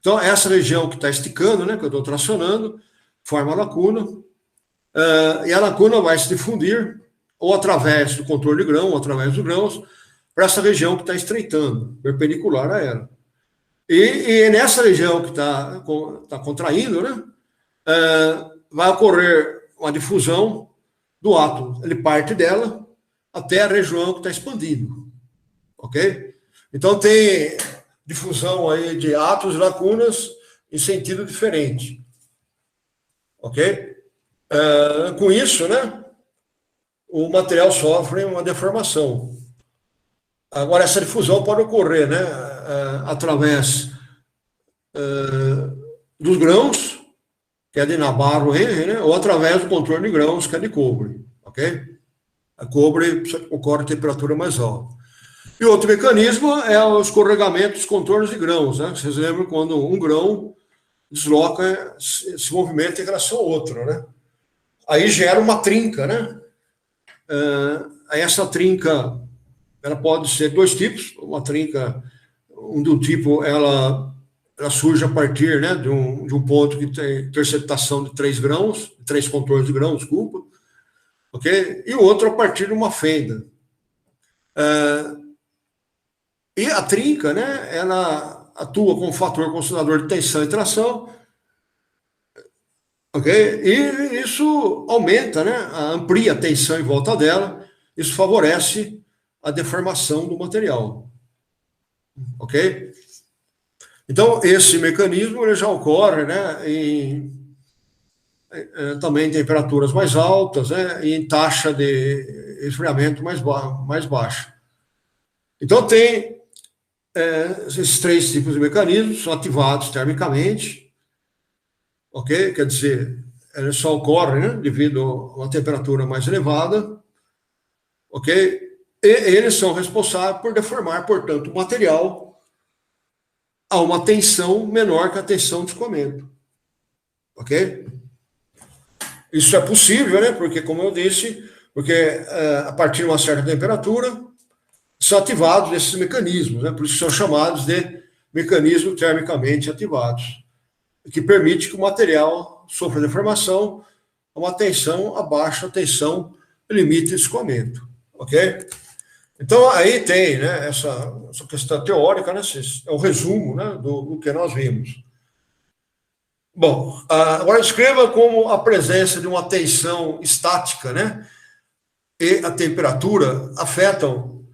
Então, essa região que está esticando, né? Que eu estou tracionando, forma a lacuna. E a lacuna vai se difundir ou através do contorno de grão, ou através dos grãos, para essa região que está estreitando, perpendicular a ela. E nessa região que está contraindo, né, vai ocorrer uma difusão do átomo. Ele parte dela até a região que está expandindo. Ok? Então, tem difusão aí de átomos e lacunas em sentido diferente. Ok? Com isso, né, o material sofre uma deformação. Agora, essa difusão pode ocorrer, né, através dos grãos, que é de Nabarro, né, ou através do contorno de grãos, que é de cobre, ok? A cobre ocorre a temperatura mais alta. E outro mecanismo é o escorregamento dos contornos de grãos, né? Vocês lembram quando um grão desloca, se movimenta em relação ao outro, né? aí gera uma trinca, né? Aí essa trinca, ela pode ser dois tipos, uma trinca, do tipo, ela surge a partir, né, de um ponto que tem interceptação de 3 grãos, 3 contornos de grão, desculpa, ok? E o outro a partir de uma fenda. E a trinca, né, ela atua como fator concentrador de tensão e tração, ok? E isso aumenta, né, amplia a tensão em volta dela, isso favorece a deformação do material, ok? Então, esse mecanismo ele já ocorre, né, também em temperaturas mais altas, né, e em taxa de esfriamento mais baixa. Então, tem esses 3 tipos de mecanismos, são ativados termicamente, ok? Quer dizer, eles só ocorrem, né, devido a uma temperatura mais elevada, ok? E eles são responsáveis por deformar, portanto, o material a uma tensão menor que a tensão de escoamento, ok? Isso é possível, né? Porque, como eu disse, porque a partir de uma certa temperatura são ativados esses mecanismos, né? Por isso são chamados de mecanismos termicamente ativados, que permite que o material sofra deformação a uma tensão abaixo da tensão limite de escoamento, ok? Então, aí tem, né, essa questão teórica, né, é o resumo, né, do que nós vimos. Bom, agora escreva como a presença de uma tensão estática, né, e a temperatura afetam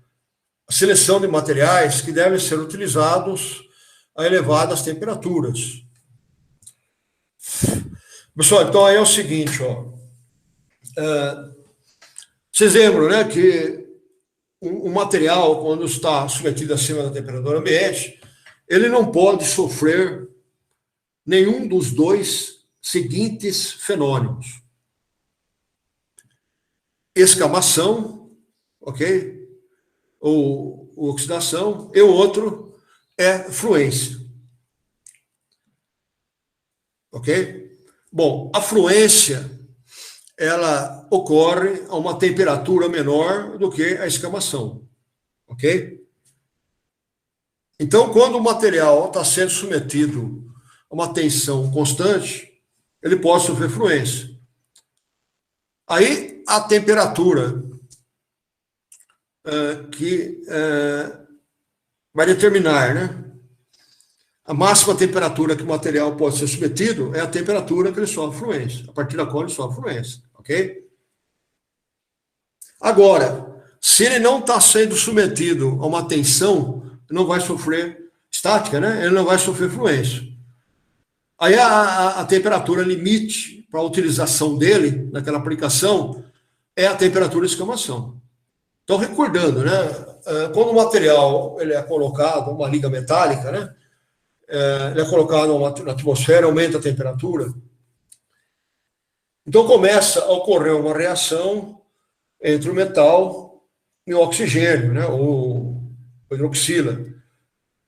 a seleção de materiais que devem ser utilizados a elevadas temperaturas. Pessoal, então aí é o seguinte, ó. Vocês lembram, né, que o material, quando está submetido acima da temperatura ambiente, ele não pode sofrer nenhum dos 2 seguintes fenômenos: escamação, ok? Ou oxidação, e o outro é fluência, ok? Bom, a fluência, ela ocorre a uma temperatura menor do que a escamação, ok? Então, quando o material está sendo submetido a uma tensão constante, ele pode sofrer fluência. Aí, a temperatura que vai determinar, né? A máxima temperatura que o material pode ser submetido é a temperatura que ele sofre fluência, a partir da qual ele sofre fluência, ok? Agora, se ele não está sendo submetido a uma tensão, ele não vai sofrer estática, né? Ele não vai sofrer fluência. Aí a temperatura limite para a utilização dele, naquela aplicação, é a temperatura de escamação. Então, recordando, né? Quando o material ele é colocado, uma liga metálica, né? Ele é colocado na atmosfera, aumenta a temperatura. Então começa a ocorrer uma reação entre o metal e o oxigênio, né, ou hidroxila,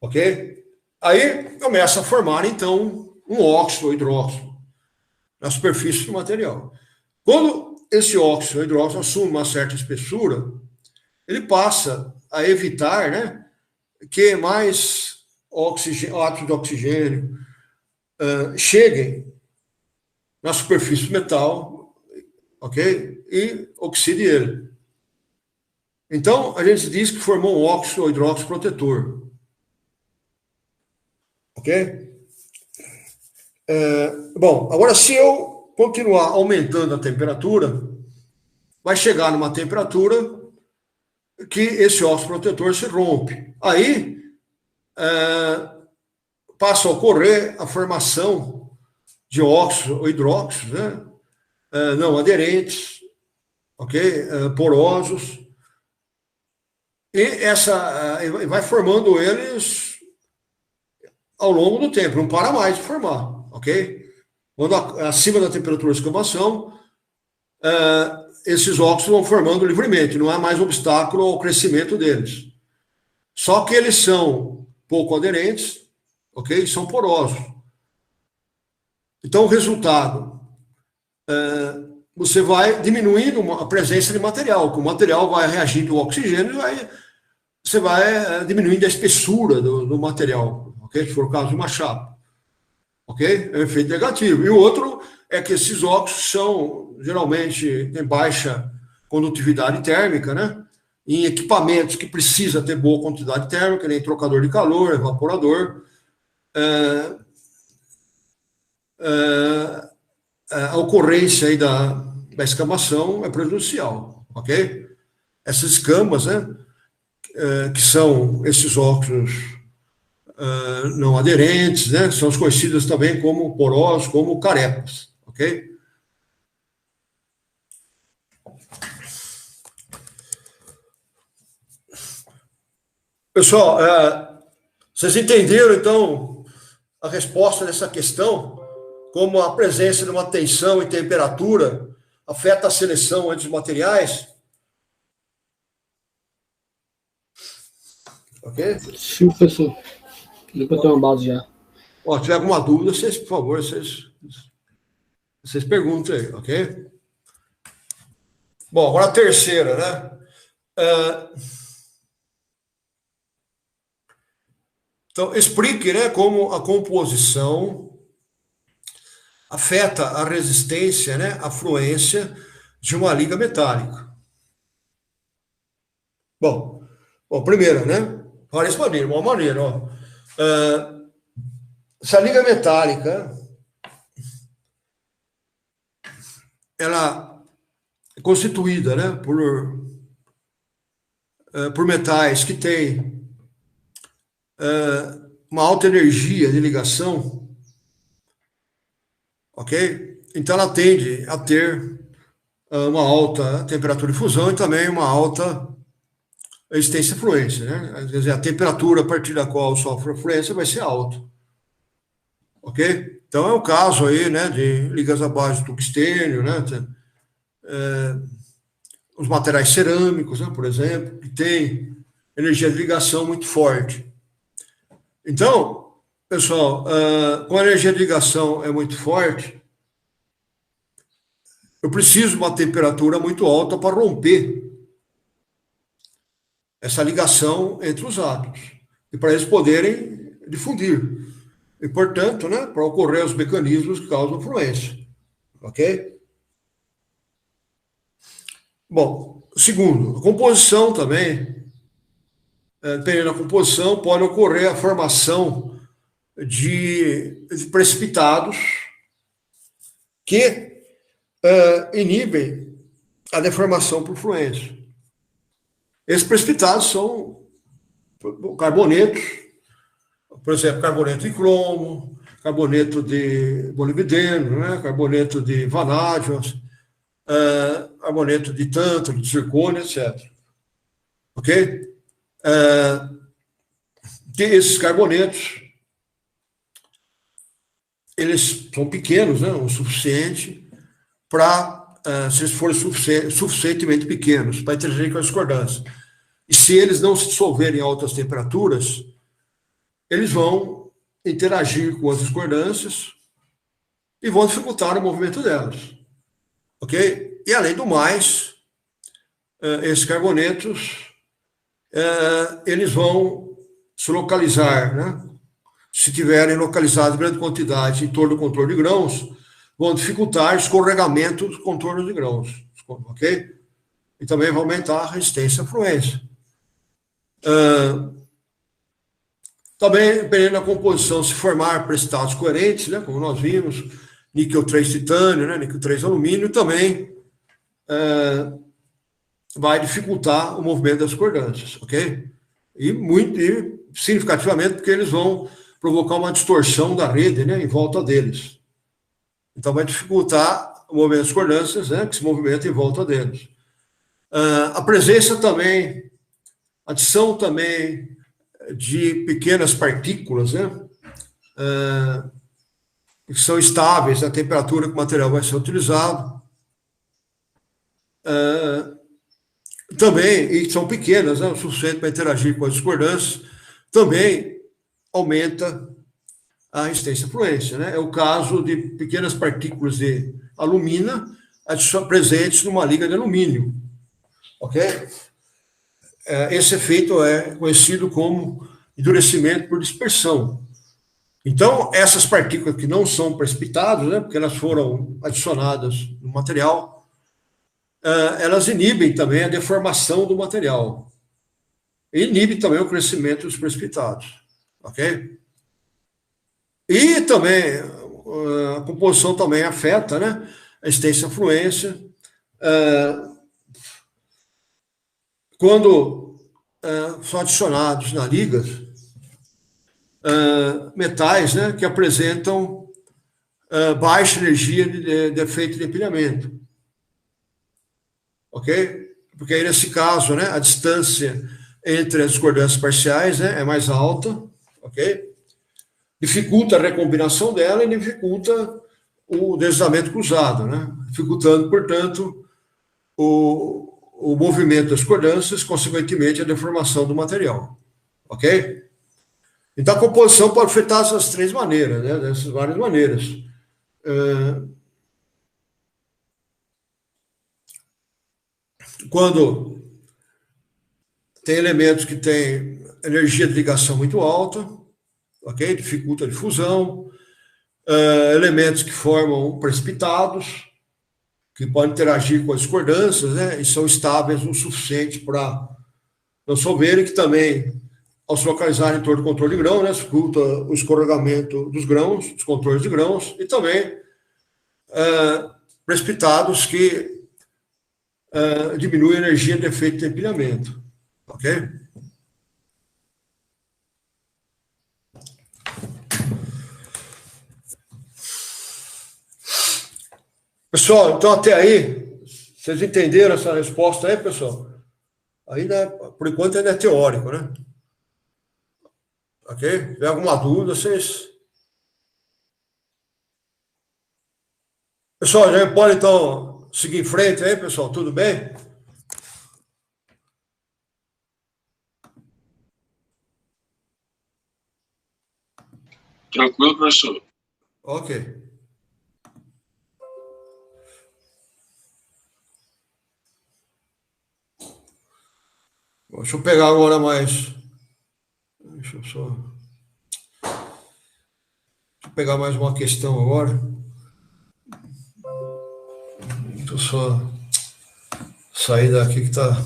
ok? Aí começa a formar, então, um óxido ou hidróxido na superfície do material. Quando esse óxido ou hidróxido assume uma certa espessura, ele passa a evitar, né, que mais átomos de oxigênio cheguem na superfície do metal, ok? E oxide ele. Então, a gente diz que formou um óxido ou hidróxido protetor. Ok? Bom, agora se eu continuar aumentando a temperatura, vai chegar numa temperatura que esse óxido protetor se rompe. Aí, passa a ocorrer a formação de óxidos ou hidróxidos, né? Não aderentes, ok? Porosos. E vai formando eles ao longo do tempo, não para mais de formar, ok? Quando acima da temperatura de escamação, esses óxidos vão formando livremente, não há mais obstáculo ao crescimento deles. Só que eles são pouco aderentes, ok? São porosos. Então, o resultado você vai diminuindo a presença de material, que o material vai reagindo ao oxigênio e você vai diminuindo a espessura do material, ok? Se for o caso de uma chapa, ok? É um efeito negativo. E o outro é que esses óxidos geralmente têm baixa condutividade térmica, né? Em equipamentos que precisa ter boa quantidade térmica, nem trocador de calor, evaporador, a ocorrência aí da escamação é prejudicial, ok? Essas escamas, né, que são esses óxidos não aderentes, né, são os conhecidos também como porosos, como carepas, ok? Pessoal, vocês entenderam, então, a resposta dessa questão, como a presença de uma tensão e temperatura afeta a seleção entre os materiais? Ok? Sim, professor. Depois tem uma base já. Se tiver alguma dúvida, vocês, por favor, vocês perguntem aí, ok? Bom, agora a terceira, né? Então, explique, né, como a composição afeta a resistência, né, a fluência de uma liga metálica. Bom, primeiro, né, para responder de uma maneira, ó, essa liga metálica, ela é constituída, né, por metais que têm uma alta energia de ligação, ok? Então ela tende a ter uma alta temperatura de fusão e também uma alta resistência à fluência, né? Quer dizer, a temperatura a partir da qual sofre a fluência vai ser alta, ok? Então é o caso aí, né, de ligas à base de tungstênio, né? Os materiais cerâmicos, né, por exemplo, que tem energia de ligação muito forte. Então, pessoal, quando a energia de ligação é muito forte, eu preciso de uma temperatura muito alta para romper essa ligação entre os átomos e para eles poderem difundir. E, portanto, né, para ocorrer os mecanismos que causam fluência. Ok? Bom, segundo, a composição também. Dependendo da composição, pode ocorrer a formação de precipitados que inibem a deformação por fluência. Esses precipitados são carbonetos, por exemplo, carboneto de cromo, carboneto de molibdeno, né, carboneto de vanádio, carboneto de tântalo, de zircônio, etc. Ok? Esses carbonetos, eles são pequenos, né, o suficiente para, se eles forem suficientemente pequenos, para interagir com a discordância. E se eles não se dissolverem em altas temperaturas, eles vão interagir com as discordâncias e vão dificultar o movimento delas. Ok? E, além do mais, esses carbonetos, eles vão se localizar, né? Se tiverem localizados em grande quantidade em torno do contorno de grãos, vão dificultar escorregamento dos contornos de grãos, ok? E também vai aumentar a resistência à fluência. Também, dependendo da composição, se formar precipitados coerentes, né, como nós vimos, níquel 3 titânio, né, níquel 3 alumínio, também vai dificultar o movimento das discordâncias, ok? E significativamente, porque eles vão provocar uma distorção da rede, né, em volta deles. Então, vai dificultar o movimento das discordâncias, né, que se movimentam em volta deles. A presença também, adição também de pequenas partículas, né, que são estáveis na temperatura que o material vai ser utilizado. Também, e são pequenas, né, o suficiente para interagir com as discordâncias, também aumenta a resistência à fluência, né? É o caso de pequenas partículas de alumina presentes numa liga de alumínio, ok? Esse efeito é conhecido como endurecimento por dispersão. Então, essas partículas que não são precipitadas, né, porque elas foram adicionadas no material, elas inibem também a deformação do material. E inibe também o crescimento dos precipitados, ok? E também, a composição também afeta, né, a extensa fluência. Quando são adicionados na liga metais, né, que apresentam baixa energia de efeito de empilhamento. Ok? Porque aí, nesse caso, né, a distância entre as discordâncias parciais, né, é mais alta, ok? Dificulta a recombinação dela e dificulta o deslizamento cruzado, né? Dificultando, portanto, o movimento das discordâncias, consequentemente, a deformação do material. Ok? Então, a composição pode afetar essas três maneiras, né? Dessas várias maneiras. Quando tem elementos que têm energia de ligação muito alta, ok? Dificulta a difusão. Elementos que formam precipitados, que podem interagir com as discordâncias, né? E são estáveis o suficiente para não solverem, que também, ao se localizar em torno do controle de grão, né, dificulta o escorregamento dos grãos, dos controles de grãos, e também precipitados que diminuem a energia de efeito de empilhamento. Ok? Pessoal, então até aí, vocês entenderam essa resposta aí, pessoal? Ainda, por enquanto, ainda é teórico, né? Ok? Se tiver alguma dúvida, vocês... Pessoal, já pode, então, seguir em frente aí, pessoal? Tudo bem? Tranquilo, professor. Ok. Deixa eu pegar agora mais... Deixa eu pegar mais uma questão agora. Deixa eu só sair daqui que está...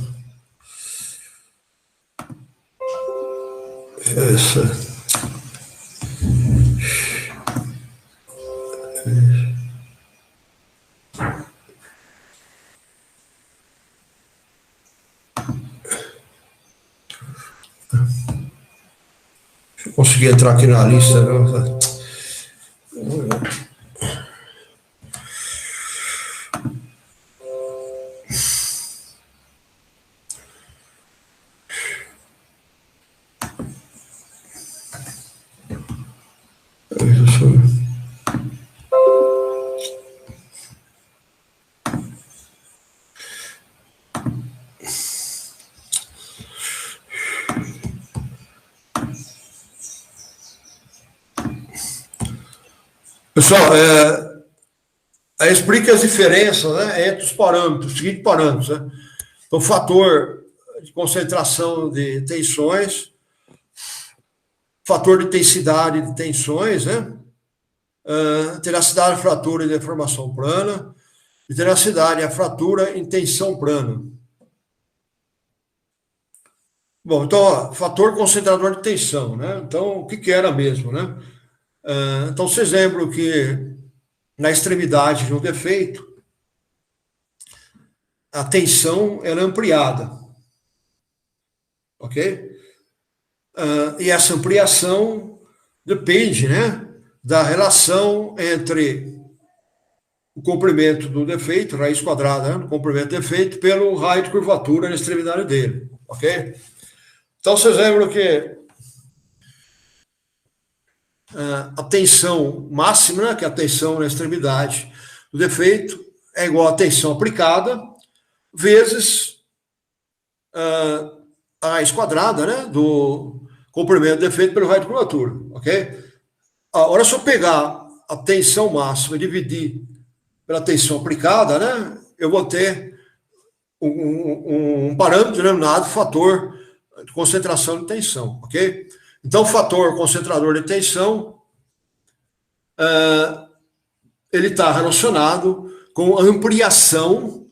Essa... Consegui entrar aqui na lista. Pessoal, explica as diferenças, né, entre os parâmetros, os seguintes parâmetros, né? Então, fator de concentração de tensões, fator de intensidade de tensões, né? Tenacidade, fratura e deformação plana, e tenacidade, a fratura em tensão plana. Bom, então, ó, fator concentrador de tensão, né? Então, o que era mesmo, né? Então, vocês lembram que na extremidade de um defeito, a tensão ela é ampliada, ok? E essa ampliação depende, né, da relação entre o comprimento do defeito, raiz quadrada, né, do comprimento do defeito, pelo raio de curvatura na extremidade dele, ok? Então, vocês lembram que a tensão máxima, né, que é a tensão na extremidade do defeito, é igual à tensão aplicada, vezes a raiz quadrada, né, do comprimento do defeito pelo raio de curvatura, ok? Agora, se eu pegar a tensão máxima e dividir pela tensão aplicada, né, eu vou ter um parâmetro denominado fator de concentração de tensão, ok? Então, o fator concentrador de tensão, ele está relacionado com a ampliação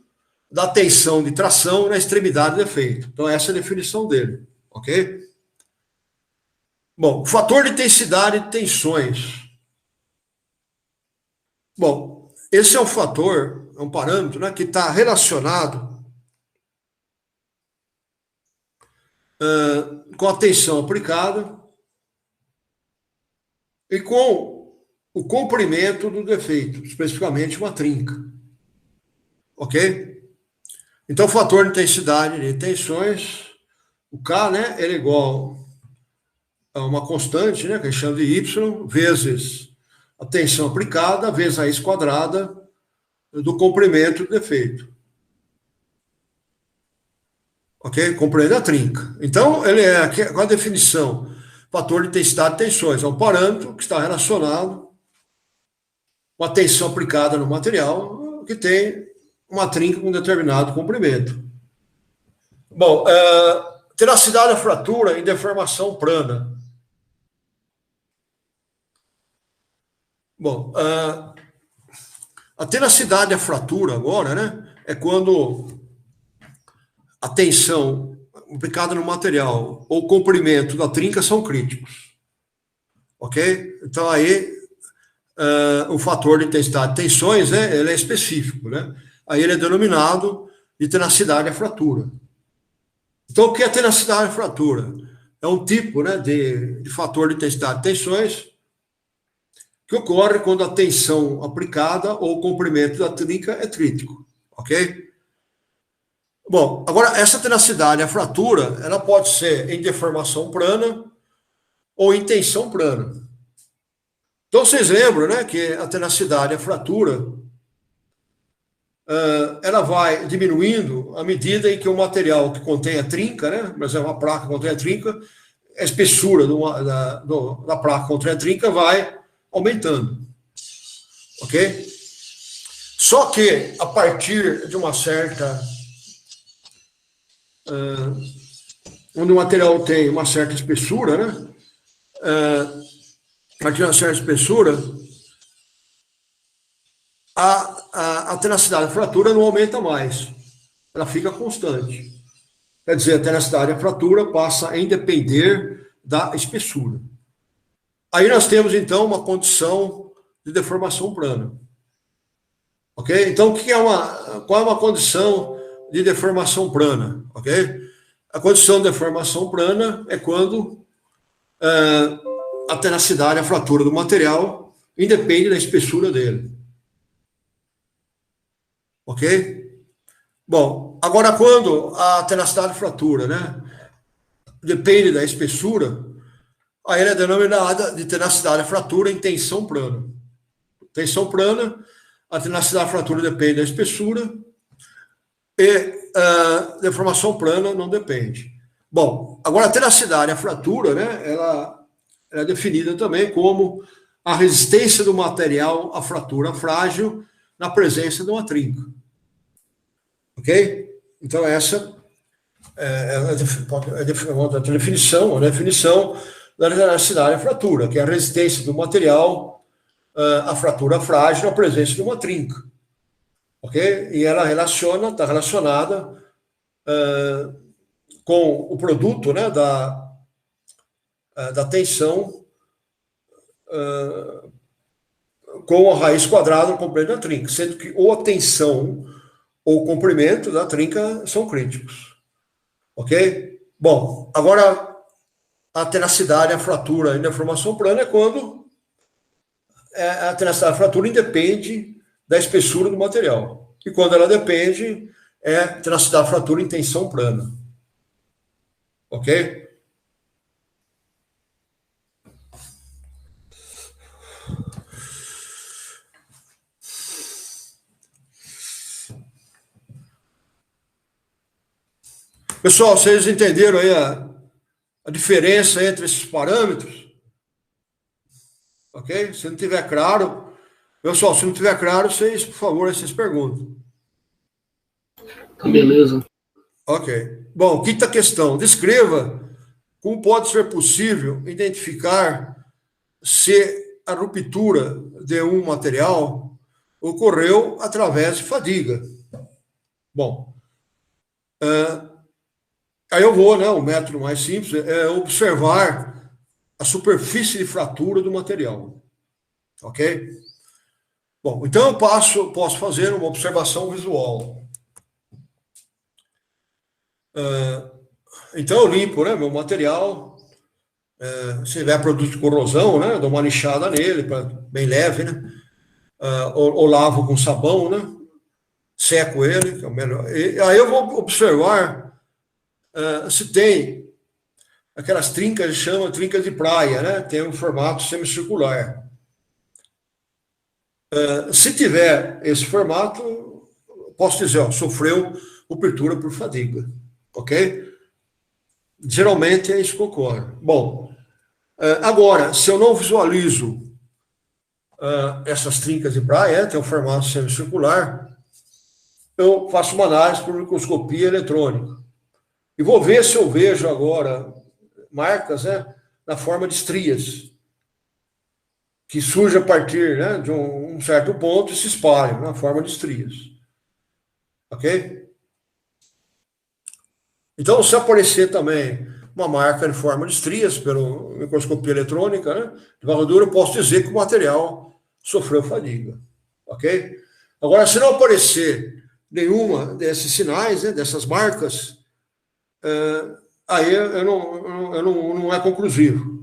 da tensão de tração na extremidade do efeito. Então, essa é a definição dele, ok? Bom, o fator de intensidade de tensões. Bom, esse é um fator, é um parâmetro, né, que está relacionado com a tensão aplicada e com o comprimento do defeito, especificamente uma trinca. Ok? Então, o fator de intensidade de tensões, o K, né, ele é igual a uma constante, né, que a gente chama de Y, vezes a tensão aplicada, vezes a raiz quadrada do comprimento do defeito. Ok? Comprimento da trinca. Então, ele é, com a definição, fator de intensidade de tensões, é um parâmetro que está relacionado com a tensão aplicada no material que tem uma trinca com determinado comprimento. Bom, tenacidade da fratura em deformação plana. Bom, a tenacidade da fratura agora, né, é quando a tensão aplicada no material ou o comprimento da trinca são críticos. Ok? Então, aí, o fator de intensidade de tensões, né, ele é específico, né? Aí ele é denominado de tenacidade da fratura. Então, o que é tenacidade da fratura? É um tipo, né, de fator de intensidade de tensões que ocorre quando a tensão aplicada ou o comprimento da trinca é crítico. Ok? Bom, agora, essa tenacidade, a fratura, ela pode ser em deformação plana ou em tensão plana. Então, vocês lembram, né, que a tenacidade, a fratura, ela vai diminuindo à medida em que o material que contém a trinca, né, mas é uma placa que contém a trinca, a espessura da placa que contém a trinca vai aumentando. Ok? Só que, a partir de uma certa... onde o material tem uma certa espessura, né? A partir de uma certa espessura, a tenacidade da fratura não aumenta mais. Ela fica constante. Quer dizer, a tenacidade da fratura passa a independer da espessura. Aí nós temos, então, uma condição de deformação plana. Ok? Então, qual é uma condição de deformação plana? Ok? A condição de deformação plana é quando a tenacidade, a fratura do material, independe da espessura dele. Ok? Bom, agora quando a tenacidade de fratura, né, depende da espessura, aí ela é denominada de tenacidade de fratura em tensão plana. Tensão plana, a tenacidade de fratura depende da espessura e a deformação plana não depende. Bom, agora a tenacidade, a fratura, né, ela é definida também como a resistência do material à fratura frágil na presença de uma trinca. Ok? Então, essa é a definição da tenacidade à fratura, que é a resistência do material à fratura frágil na presença de uma trinca. Ok? E ela está relacionada com o produto, né, da tensão com a raiz quadrada no comprimento da trinca, sendo que ou a tensão ou o comprimento da trinca são críticos. Ok? Bom, agora a tenacidade, a fratura em deformação plana é quando a tenacidade, a fratura independe da espessura do material. E quando ela depende, é tenacidade, a fratura em tensão plana. Ok? Pessoal, vocês entenderam aí a diferença entre esses parâmetros? Ok? Se não tiver claro, Pessoal, se não tiver claro, vocês, por favor, vocês perguntam. Beleza. Ok. Bom, quinta questão. Descreva como pode ser possível identificar se a ruptura de um material ocorreu através de fadiga. Bom, aí eu vou, né? O método mais simples é observar a superfície de fratura do material. Ok? Bom, então eu posso fazer uma observação visual. Então eu limpo, né, meu material. Se tiver produto de corrosão, né, dou uma lixada nele, bem leve, né? Ou lavo com sabão, né? Seco ele, que é o melhor. E aí eu vou observar se tem aquelas trincas, chama trincas de praia, né? Tem um formato semicircular. Se tiver esse formato, posso dizer, ó, sofreu ruptura por fadiga, ok? Geralmente é isso que ocorre. Bom, agora, se eu não visualizo essas trincas de praia, tem um formato semicircular, eu faço uma análise por microscopia eletrônica. E vou ver se eu vejo agora marcas, né, na forma de estrias, que surge a partir, né, de um certo ponto e se espalham na forma de estrias. Ok? Então, se aparecer também uma marca em forma de estrias pela microscopia eletrônica, né, de varredura, eu posso dizer que o material sofreu fadiga. Ok? Agora, se não aparecer nenhuma desses sinais, né, dessas marcas, aí não é conclusivo.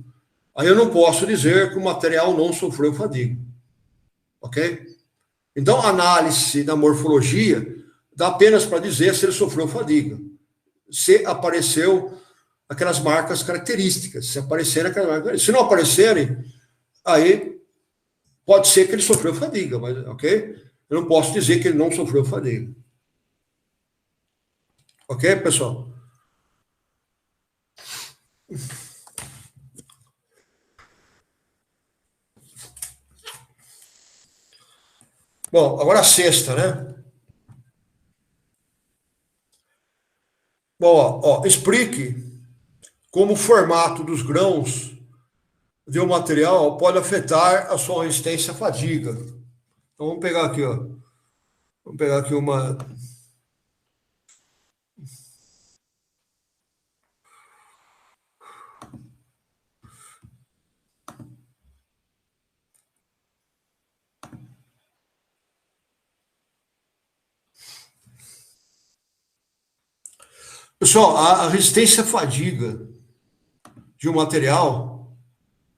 Aí eu não posso dizer que o material não sofreu fadiga. Ok? Então, a análise da morfologia dá apenas para dizer se ele sofreu fadiga. Se apareceu aquelas marcas características, se aparecerem aquelas marcas. Se não aparecerem, aí pode ser que ele sofreu fadiga, mas ok? Eu não posso dizer que ele não sofreu fadiga. Ok, pessoal? Bom, agora a sexta, né? Bom, ó, explique como o formato dos grãos de um material pode afetar a sua resistência à fadiga. Então vamos pegar aqui, ó. Vamos pegar aqui uma. Pessoal, a resistência à fadiga de um material,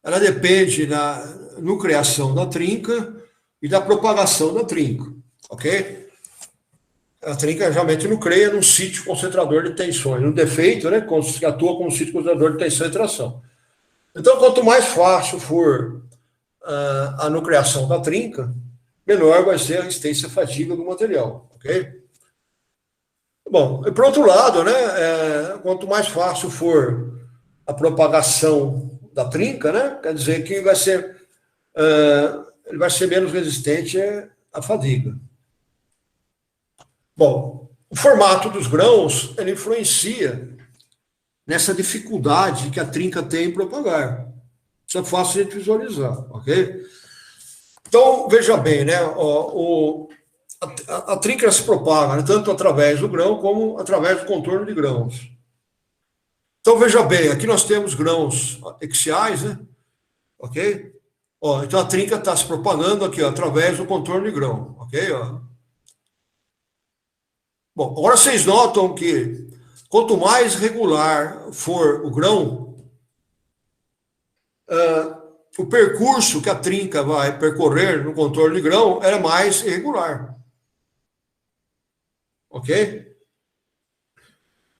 ela depende da nucleação da trinca e da propagação da trinca, ok? A trinca geralmente nucleia num sítio concentrador de tensões, no defeito, né, que atua como sítio concentrador de tensão e tração. Então, quanto mais fácil for a nucleação da trinca, menor vai ser a resistência à fadiga do material, ok? Bom, e por outro lado, né, quanto mais fácil for a propagação da trinca, né, quer dizer que ele vai ser menos resistente à fadiga. Bom, o formato dos grãos, ele influencia nessa dificuldade que a trinca tem em propagar. Isso é fácil de a gente visualizar, ok? Então, veja bem, né, a trinca se propaga, né, tanto através do grão como através do contorno de grãos. Então, veja bem, aqui nós temos grãos axiais, né? Ok? Ó, então, a trinca está se propagando aqui, ó, através do contorno de grão, ok? Ó. Bom, agora vocês notam que quanto mais regular for o grão, o percurso que a trinca vai percorrer no contorno de grão é mais irregular. Ok?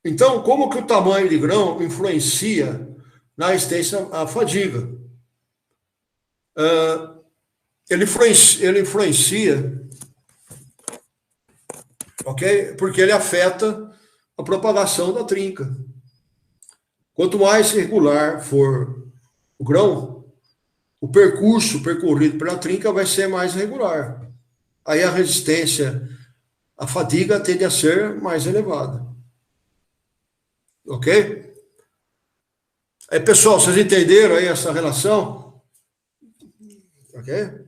Então, como que o tamanho de grão influencia na resistência à fadiga? Ele influencia, ok? Porque ele afeta a propagação da trinca. Quanto mais irregular for o grão, o percurso percorrido pela trinca vai ser mais regular. Aí a resistência, a fadiga tende a ser mais elevada. Ok? Aí, pessoal, vocês entenderam aí essa relação? Ok?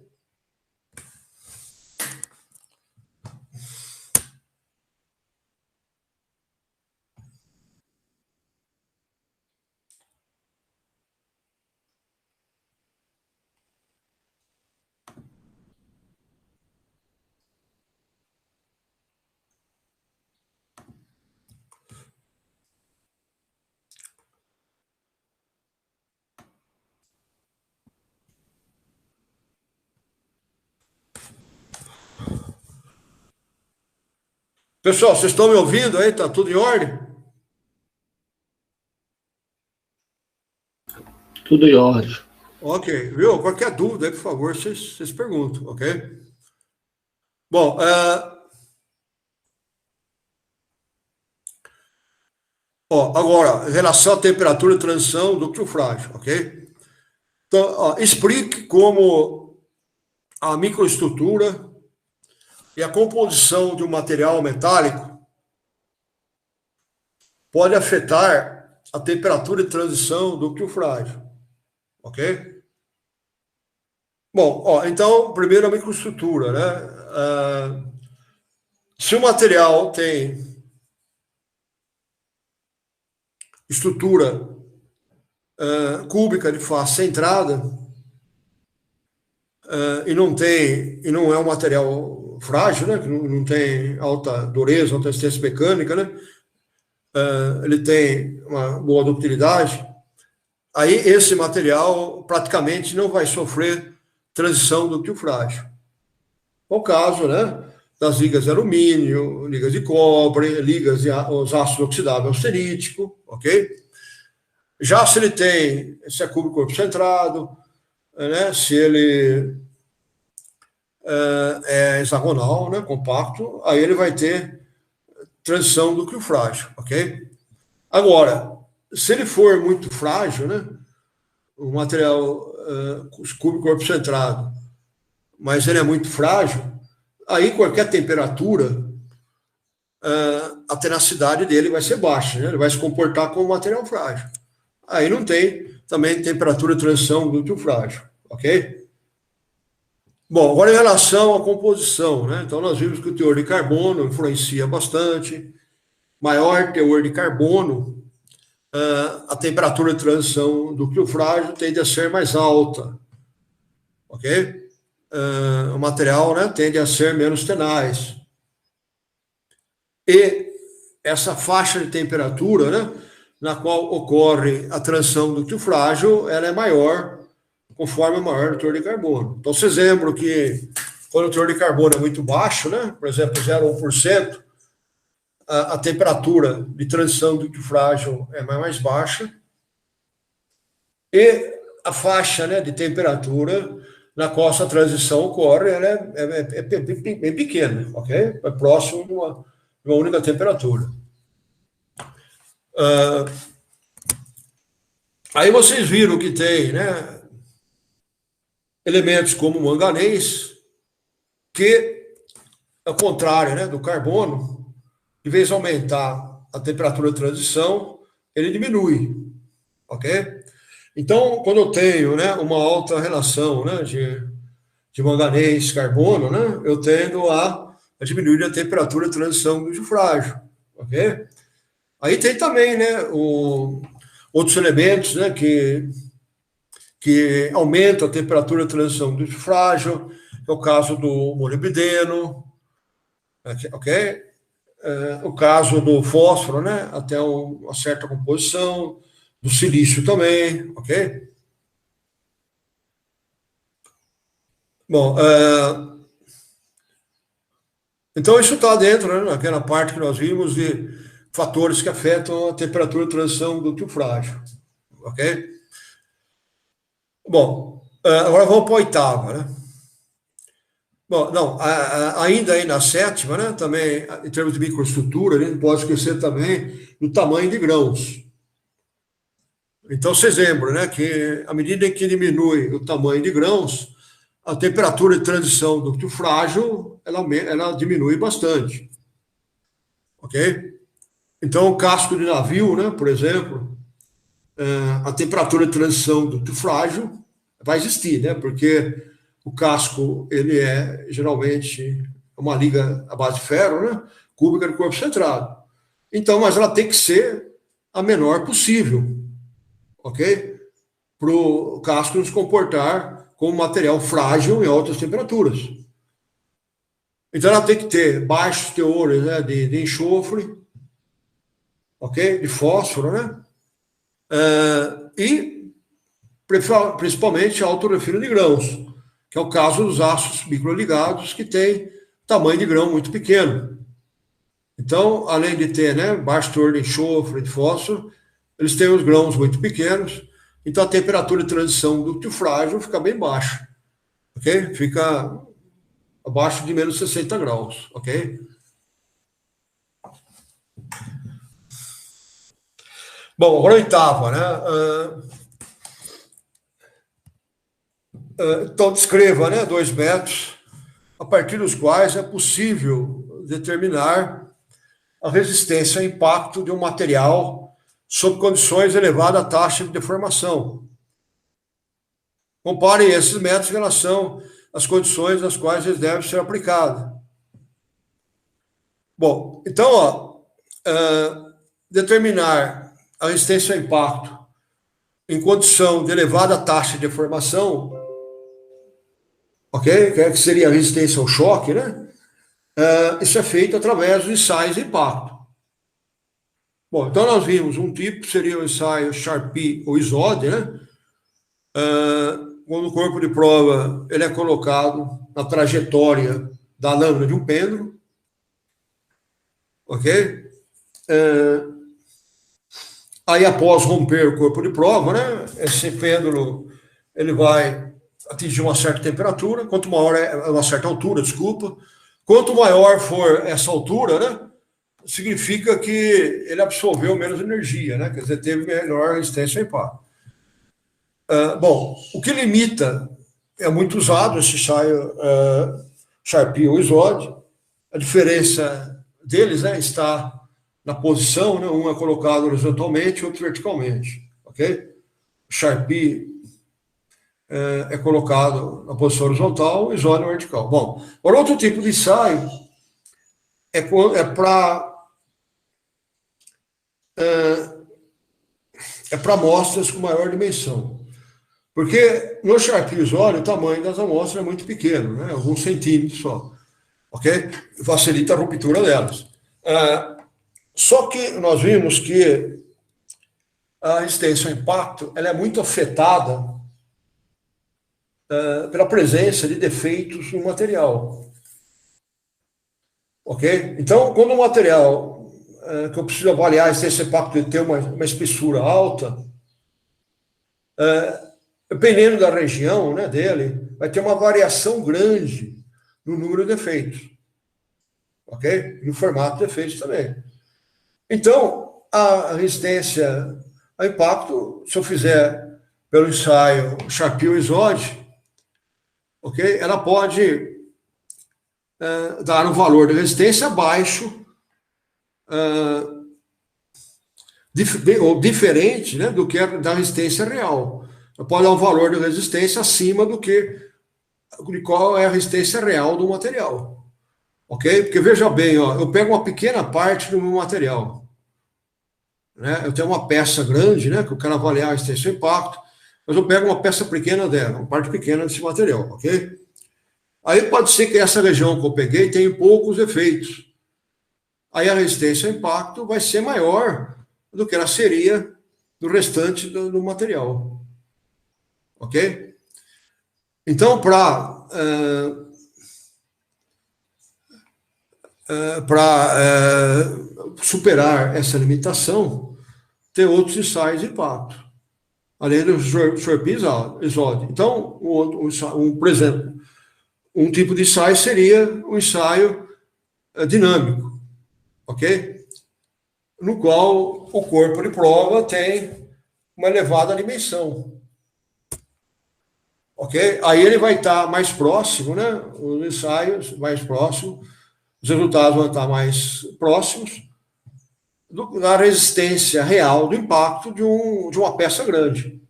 Pessoal, vocês estão me ouvindo aí? Tá tudo em ordem? Tudo em ordem. Ok, viu? Qualquer dúvida aí, por favor, vocês perguntam, ok? Bom, agora, em relação à temperatura de transição do núcleo frágil, ok? Então, explique como a microestrutura e a composição de um material metálico pode afetar a temperatura de transição do núcleo frágil, ok? Bom, então, primeiro a microestrutura, né? Se o material tem estrutura cúbica de face centrada e não é um material frágil, né? Que não tem alta dureza, alta resistência mecânica, né? Ele tem uma boa ductilidade. Aí esse material praticamente não vai sofrer transição do núcleo frágil. O caso, né, das ligas de alumínio, ligas de cobre, ligas de os ácidos oxidáveis austerítico, ok? Já se ele tem, se é cúbico corpo centrado, né, se ele é hexagonal, né, compacto, aí ele vai ter transição do núcleo frágil, ok? Agora, se ele for muito frágil, né, o material cúbico corpo centrado, mas ele é muito frágil, aí qualquer temperatura, a tenacidade dele vai ser baixa, né? Ele vai se comportar como material frágil. Aí não tem também temperatura de transição do núcleo frágil, ok? Bom, agora em relação à composição, né? Então nós vimos que o teor de carbono influencia bastante, maior teor de carbono, a temperatura de transição do núcleo frágil tende a ser mais alta, ok? O material, né, tende a ser menos tenaz. E essa faixa de temperatura, né, na qual ocorre a transição do núcleo frágil, ela é maior, conforme é maior o teor de carbono. Então, vocês lembram que quando o teor de carbono é muito baixo, né, por exemplo, 0,1%, a temperatura de transição do núcleo frágil é mais baixa. E a faixa, né, de temperatura na qual essa transição ocorre, ela é bem pequena, ok? É próximo de uma única temperatura. Aí vocês viram que tem, né, elementos como o manganês, que, ao contrário, né, do carbono, em vez de aumentar a temperatura de transição, ele diminui, ok? Então, quando eu tenho, né, uma alta relação, né, de manganês, carbono, né, eu tendo a diminuir a temperatura de transição do frágil, ok? Aí tem também, né, outros elementos, né, que aumentam a temperatura de transição do frágil, é o caso do molibdeno, ok? O caso do fósforo, né, até uma certa composição, do silício também, ok? Bom, então isso está dentro, né, naquela parte que nós vimos de fatores que afetam a temperatura de transição do núcleo frágil, ok? Bom, agora vamos para a oitava, né? Bom, não, ainda aí na sétima, né, também, em termos de microestrutura, a gente pode esquecer também do tamanho de grãos. Então, vocês lembram, né, que à medida em que diminui o tamanho de grãos, a temperatura de transição do ducto frágil, ela diminui bastante, ok? Então, o casco de navio, né, por exemplo, a temperatura de transição do ducto frágil vai existir, né, porque o casco, ele é geralmente uma liga à base de ferro, né, cúbica de corpo centrado. Então, mas ela tem que ser a menor possível, ok? Para o casco não se comportar como material frágil em altas temperaturas. Então, ela tem que ter baixos teores, né, de enxofre, ok? De fósforo, né? E principalmente alto refino de grãos, que é o caso dos aços microligados, que tem tamanho de grão muito pequeno. Então, além de ter, né, baixo teor de enxofre, de fósforo, eles têm os grãos muito pequenos, então a temperatura de transição do ducto frágil fica bem baixa, ok? Fica abaixo de menos 60 graus, ok? Bom, agora a oitava, né? Então, descreva, né, 2 métodos a partir dos quais é possível determinar a resistência ao impacto de um material sob condições de elevada taxa de deformação. Compare esses métodos em relação às condições nas quais eles devem ser aplicados. Bom, então, determinar a resistência ao impacto em condição de elevada taxa de deformação, ok? Que seria a resistência ao choque, né? Isso é feito através dos ensaios de impacto. Bom, então nós vimos um tipo, seria o ensaio Charpy ou ISOD, né? Quando o corpo de prova ele é colocado na trajetória da lâmina de um pêndulo, ok? Aí, após romper o corpo de prova, né? Esse pêndulo ele vai atingir uma certa temperatura, quanto maior uma certa altura, desculpa. Quanto maior for essa altura, né, significa que ele absorveu menos energia, né, quer dizer, teve menor resistência ao impacto. Bom, o que limita, é muito usado esse ensaio Charpy ou ISOD, a diferença deles, né, está na posição, né, um é colocado horizontalmente, outro verticalmente, ok? O Charpy é colocado na posição horizontal e ISOD na vertical. Bom, agora outro tipo de ensaio é para amostras com maior dimensão. Porque no Charpy e ISOD o tamanho das amostras é muito pequeno, né? Alguns centímetros só, ok? Facilita a ruptura delas. Só que nós vimos que a resistência ao impacto ela é muito afetada pela presença de defeitos no material. Ok? Então, quando o material que eu preciso avaliar esse impacto de ter uma espessura alta, dependendo da região, né, dele, vai ter uma variação grande no número de defeitos. Ok? E no formato de defeitos também. Então, a resistência ao impacto, se eu fizer pelo ensaio Charpy ou ISOD, ok? Ela pode dar um valor de resistência abaixo ou diferente, né, do que da resistência real. Ela pode dar um valor de resistência acima de qual é a resistência real do material. Ok? Porque veja bem, ó, eu pego uma pequena parte do meu material. Né? Eu tenho uma peça grande, né, que eu quero avaliar a resistência ao impacto, mas eu pego uma peça pequena dela, uma parte pequena desse material, ok? Aí pode ser que essa região que eu peguei tenha poucos efeitos. Aí a resistência ao impacto vai ser maior do que ela seria do restante do material. Ok? Então, para superar essa limitação, tem outros ensaios de impacto, além do Charpy e ISOD. Então, por exemplo, um tipo de ensaio seria o ensaio dinâmico, ok? No qual o corpo de prova tem uma elevada dimensão. Ok? Aí ele vai estar mais próximo, né? Os ensaios mais próximos, os resultados vão estar mais próximos da resistência real do impacto de uma peça grande.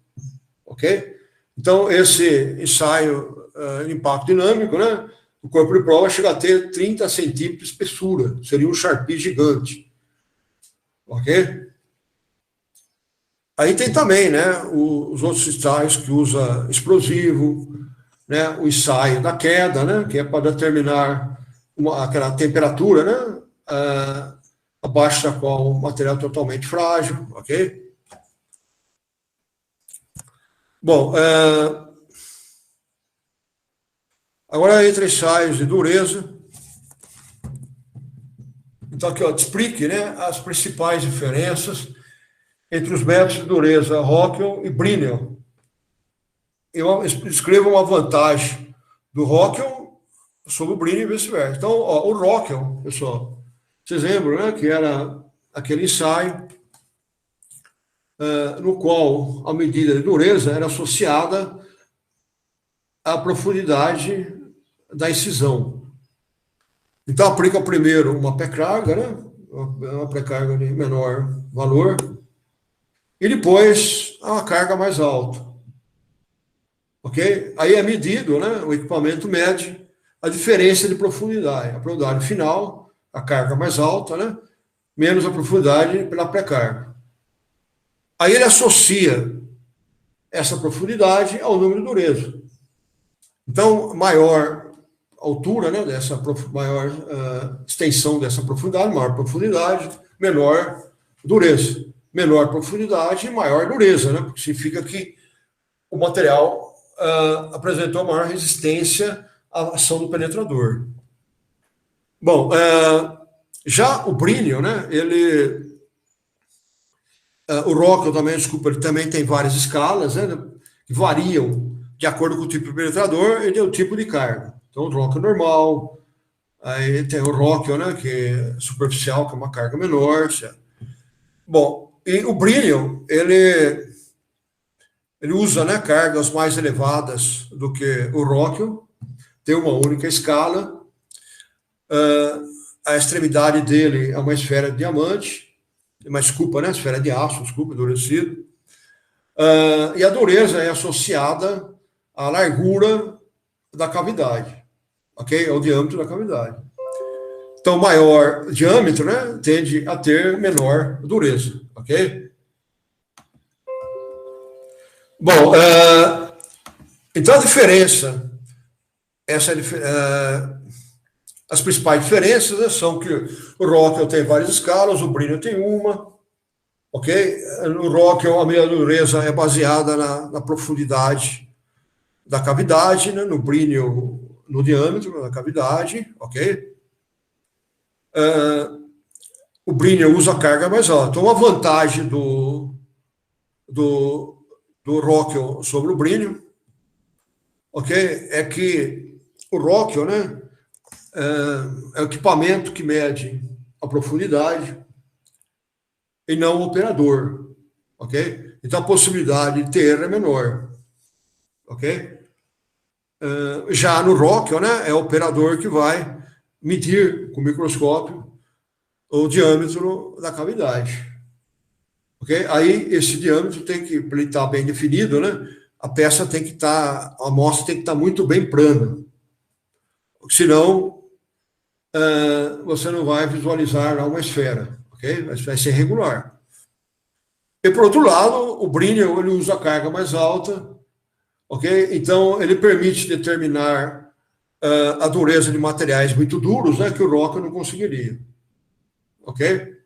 Ok? Então, esse ensaio de impacto dinâmico, né? O corpo de prova chega a ter 30 centímetros de espessura, seria um Sharpie gigante. Ok? Aí tem também, né, os outros ensaios que usa explosivo, né, o ensaio da queda, né, que é para determinar aquela temperatura, né, abaixo da qual o material é totalmente frágil, ok? Bom, agora entre ensaios de dureza. Então aqui, ó, te explique, né, as principais diferenças entre os métodos de dureza Rockwell e Brinell. Eu escrevo uma vantagem do Rockwell sobre o Brinell e vice-versa. Então, ó, o Rockwell, pessoal, vocês lembram, né, que era aquele ensaio no qual a medida de dureza era associada à profundidade da incisão. Então, aplica primeiro uma pré-carga, né, uma pré-carga de menor valor, e depois uma carga mais alta. Ok? Aí é medido, né, o equipamento mede a diferença de profundidade. A profundidade final, a carga mais alta, né, menos a profundidade pela pré-carga. Aí ele associa essa profundidade ao número de dureza. Então, maior altura, né, maior extensão dessa profundidade, maior profundidade, menor dureza. Menor profundidade, maior dureza, né, porque significa que o material apresentou maior resistência à ação do penetrador. Bom, já o Brinell, né, o Rockwell também, desculpa, ele também tem várias escalas, né, que variam de acordo com o tipo de penetrador e o tipo de carga. Então, o Rockwell normal, aí tem o Rockwell, né, que é superficial, que é uma carga menor. Certo? Bom, e o Brinell, ele usa, né, cargas mais elevadas do que o Rockwell, tem uma única escala, a extremidade dele é uma esfera de diamante, mas desculpa, né, esfera de aço, desculpa, endurecido, e a dureza é associada à largura da cavidade, ok? Ao diâmetro da cavidade. Então, maior diâmetro, né, tende a ter menor dureza, ok? Bom, então a diferença, as principais diferenças, né, são que o Rockwell tem várias escalas, o Brinell tem uma, ok? No Rockwell, a meia dureza é baseada na profundidade da cavidade, né? No Brinell, no diâmetro da cavidade, ok? O Brinell usa carga mais alta. Então, a vantagem do Rockwell sobre o Brinell, ok? É que o Rockwell, né, é o equipamento que mede a profundidade e não o operador, ok? Então, a possibilidade de ter erro é menor, ok? Já no Rockwell, né, é o operador que vai medir com o microscópio o diâmetro da cavidade. Okay? Aí, esse diâmetro tem que, para ele estar bem definido, né, a peça tem que estar, a amostra tem que estar muito bem plana. Senão, você não vai visualizar lá uma esfera, ok? Vai ser regular. E, por outro lado, o Brinell, ele usa a carga mais alta, ok? Então, ele permite determinar a dureza de materiais muito duros, né, que o Rockwell não conseguiria. Ok?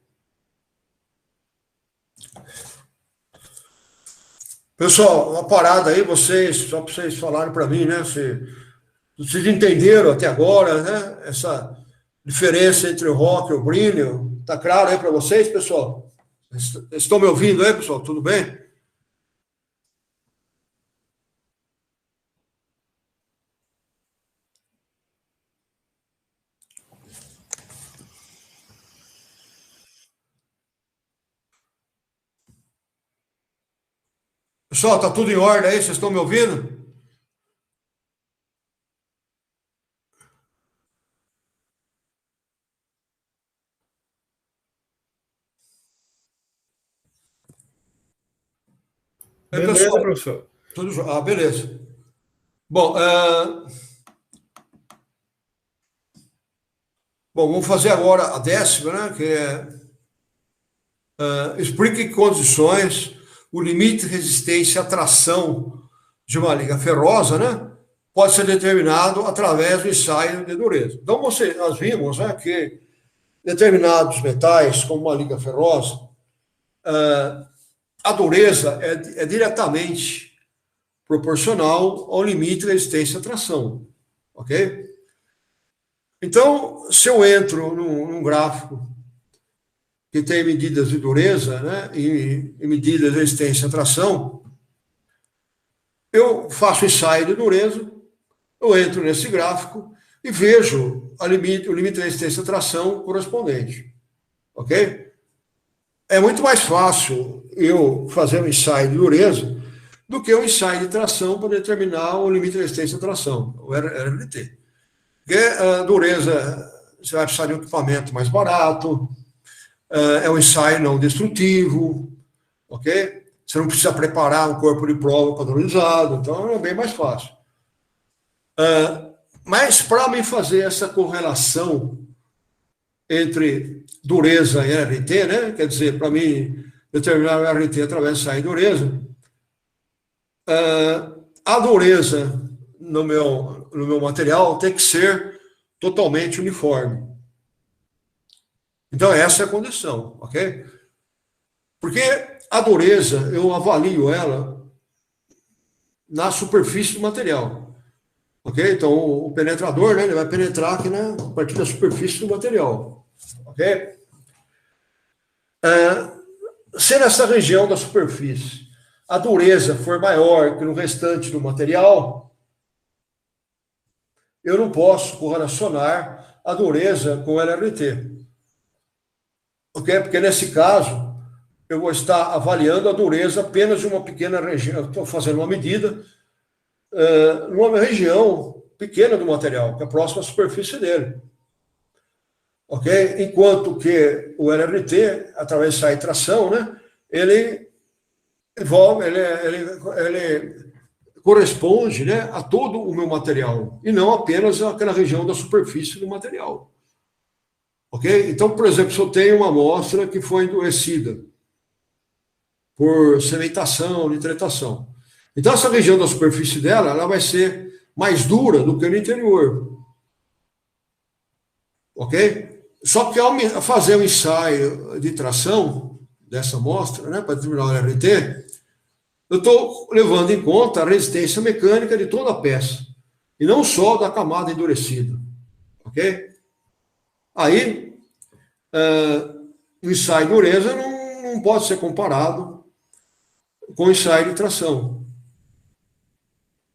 Pessoal, uma parada aí, só para vocês falarem para mim, né? Vocês entenderam até agora, né? Essa diferença entre o Rockwell e o Brinell. Tá claro aí para vocês, pessoal? Estão me ouvindo aí, pessoal? Tudo bem? Pessoal, tá tudo em ordem aí? Vocês estão me ouvindo? Beleza, Pessoal, professor. beleza. Bom, vamos fazer agora a 10ª, né? Que é explique em que condições o limite de resistência à tração de uma liga ferrosa, né? Pode ser determinado através do ensaio de dureza. Então, nós vimos, né, que determinados metais, como uma liga ferrosa, a dureza é diretamente proporcional ao limite de resistência à tração, ok? Então, se eu entro num gráfico que tem medidas de dureza, né, e medidas de resistência à tração, eu faço ensaio de dureza, eu entro nesse gráfico e vejo o limite de resistência à tração correspondente, ok? É muito mais fácil eu fazer um ensaio de dureza do que um ensaio de tração para determinar o limite de resistência à tração, o RLT. Porque a dureza, você vai precisar de um equipamento mais barato, é um ensaio não destrutivo, ok? Você não precisa preparar um corpo de prova padronizado, então é bem mais fácil. Mas para mim fazer essa correlação entre dureza e RT, né? Quer dizer, para mim determinar o RT através de ensaio de dureza, a dureza no meu material tem que ser totalmente uniforme. Então, essa é a condição, ok? Porque a dureza, eu avalio ela na superfície do material, ok? Então, o penetrador, né, ele vai penetrar aqui a partir da superfície do material, ok? Se nessa região da superfície a dureza for maior que no restante do material, eu não posso correlacionar a dureza com o LRT. Ok? Porque nesse caso, eu vou estar avaliando a dureza apenas de uma pequena região. Eu estou fazendo uma medida numa região pequena do material, que é próxima à superfície dele. Ok? Enquanto que o LRT, através da tração, né, ele corresponde, né, a todo o meu material, e não apenas àquela região da superfície do material. Ok? Então, por exemplo, se eu tenho uma amostra que foi endurecida por cementação, nitratação, então essa região da superfície dela, ela vai ser mais dura do que no interior. Ok? Só que ao fazer um ensaio de tração dessa amostra, né, para determinar o RT, eu estou levando em conta a resistência mecânica de toda a peça, e não só da camada endurecida. Ok? Aí, o ensaio de dureza não pode ser comparado com o ensaio de tração.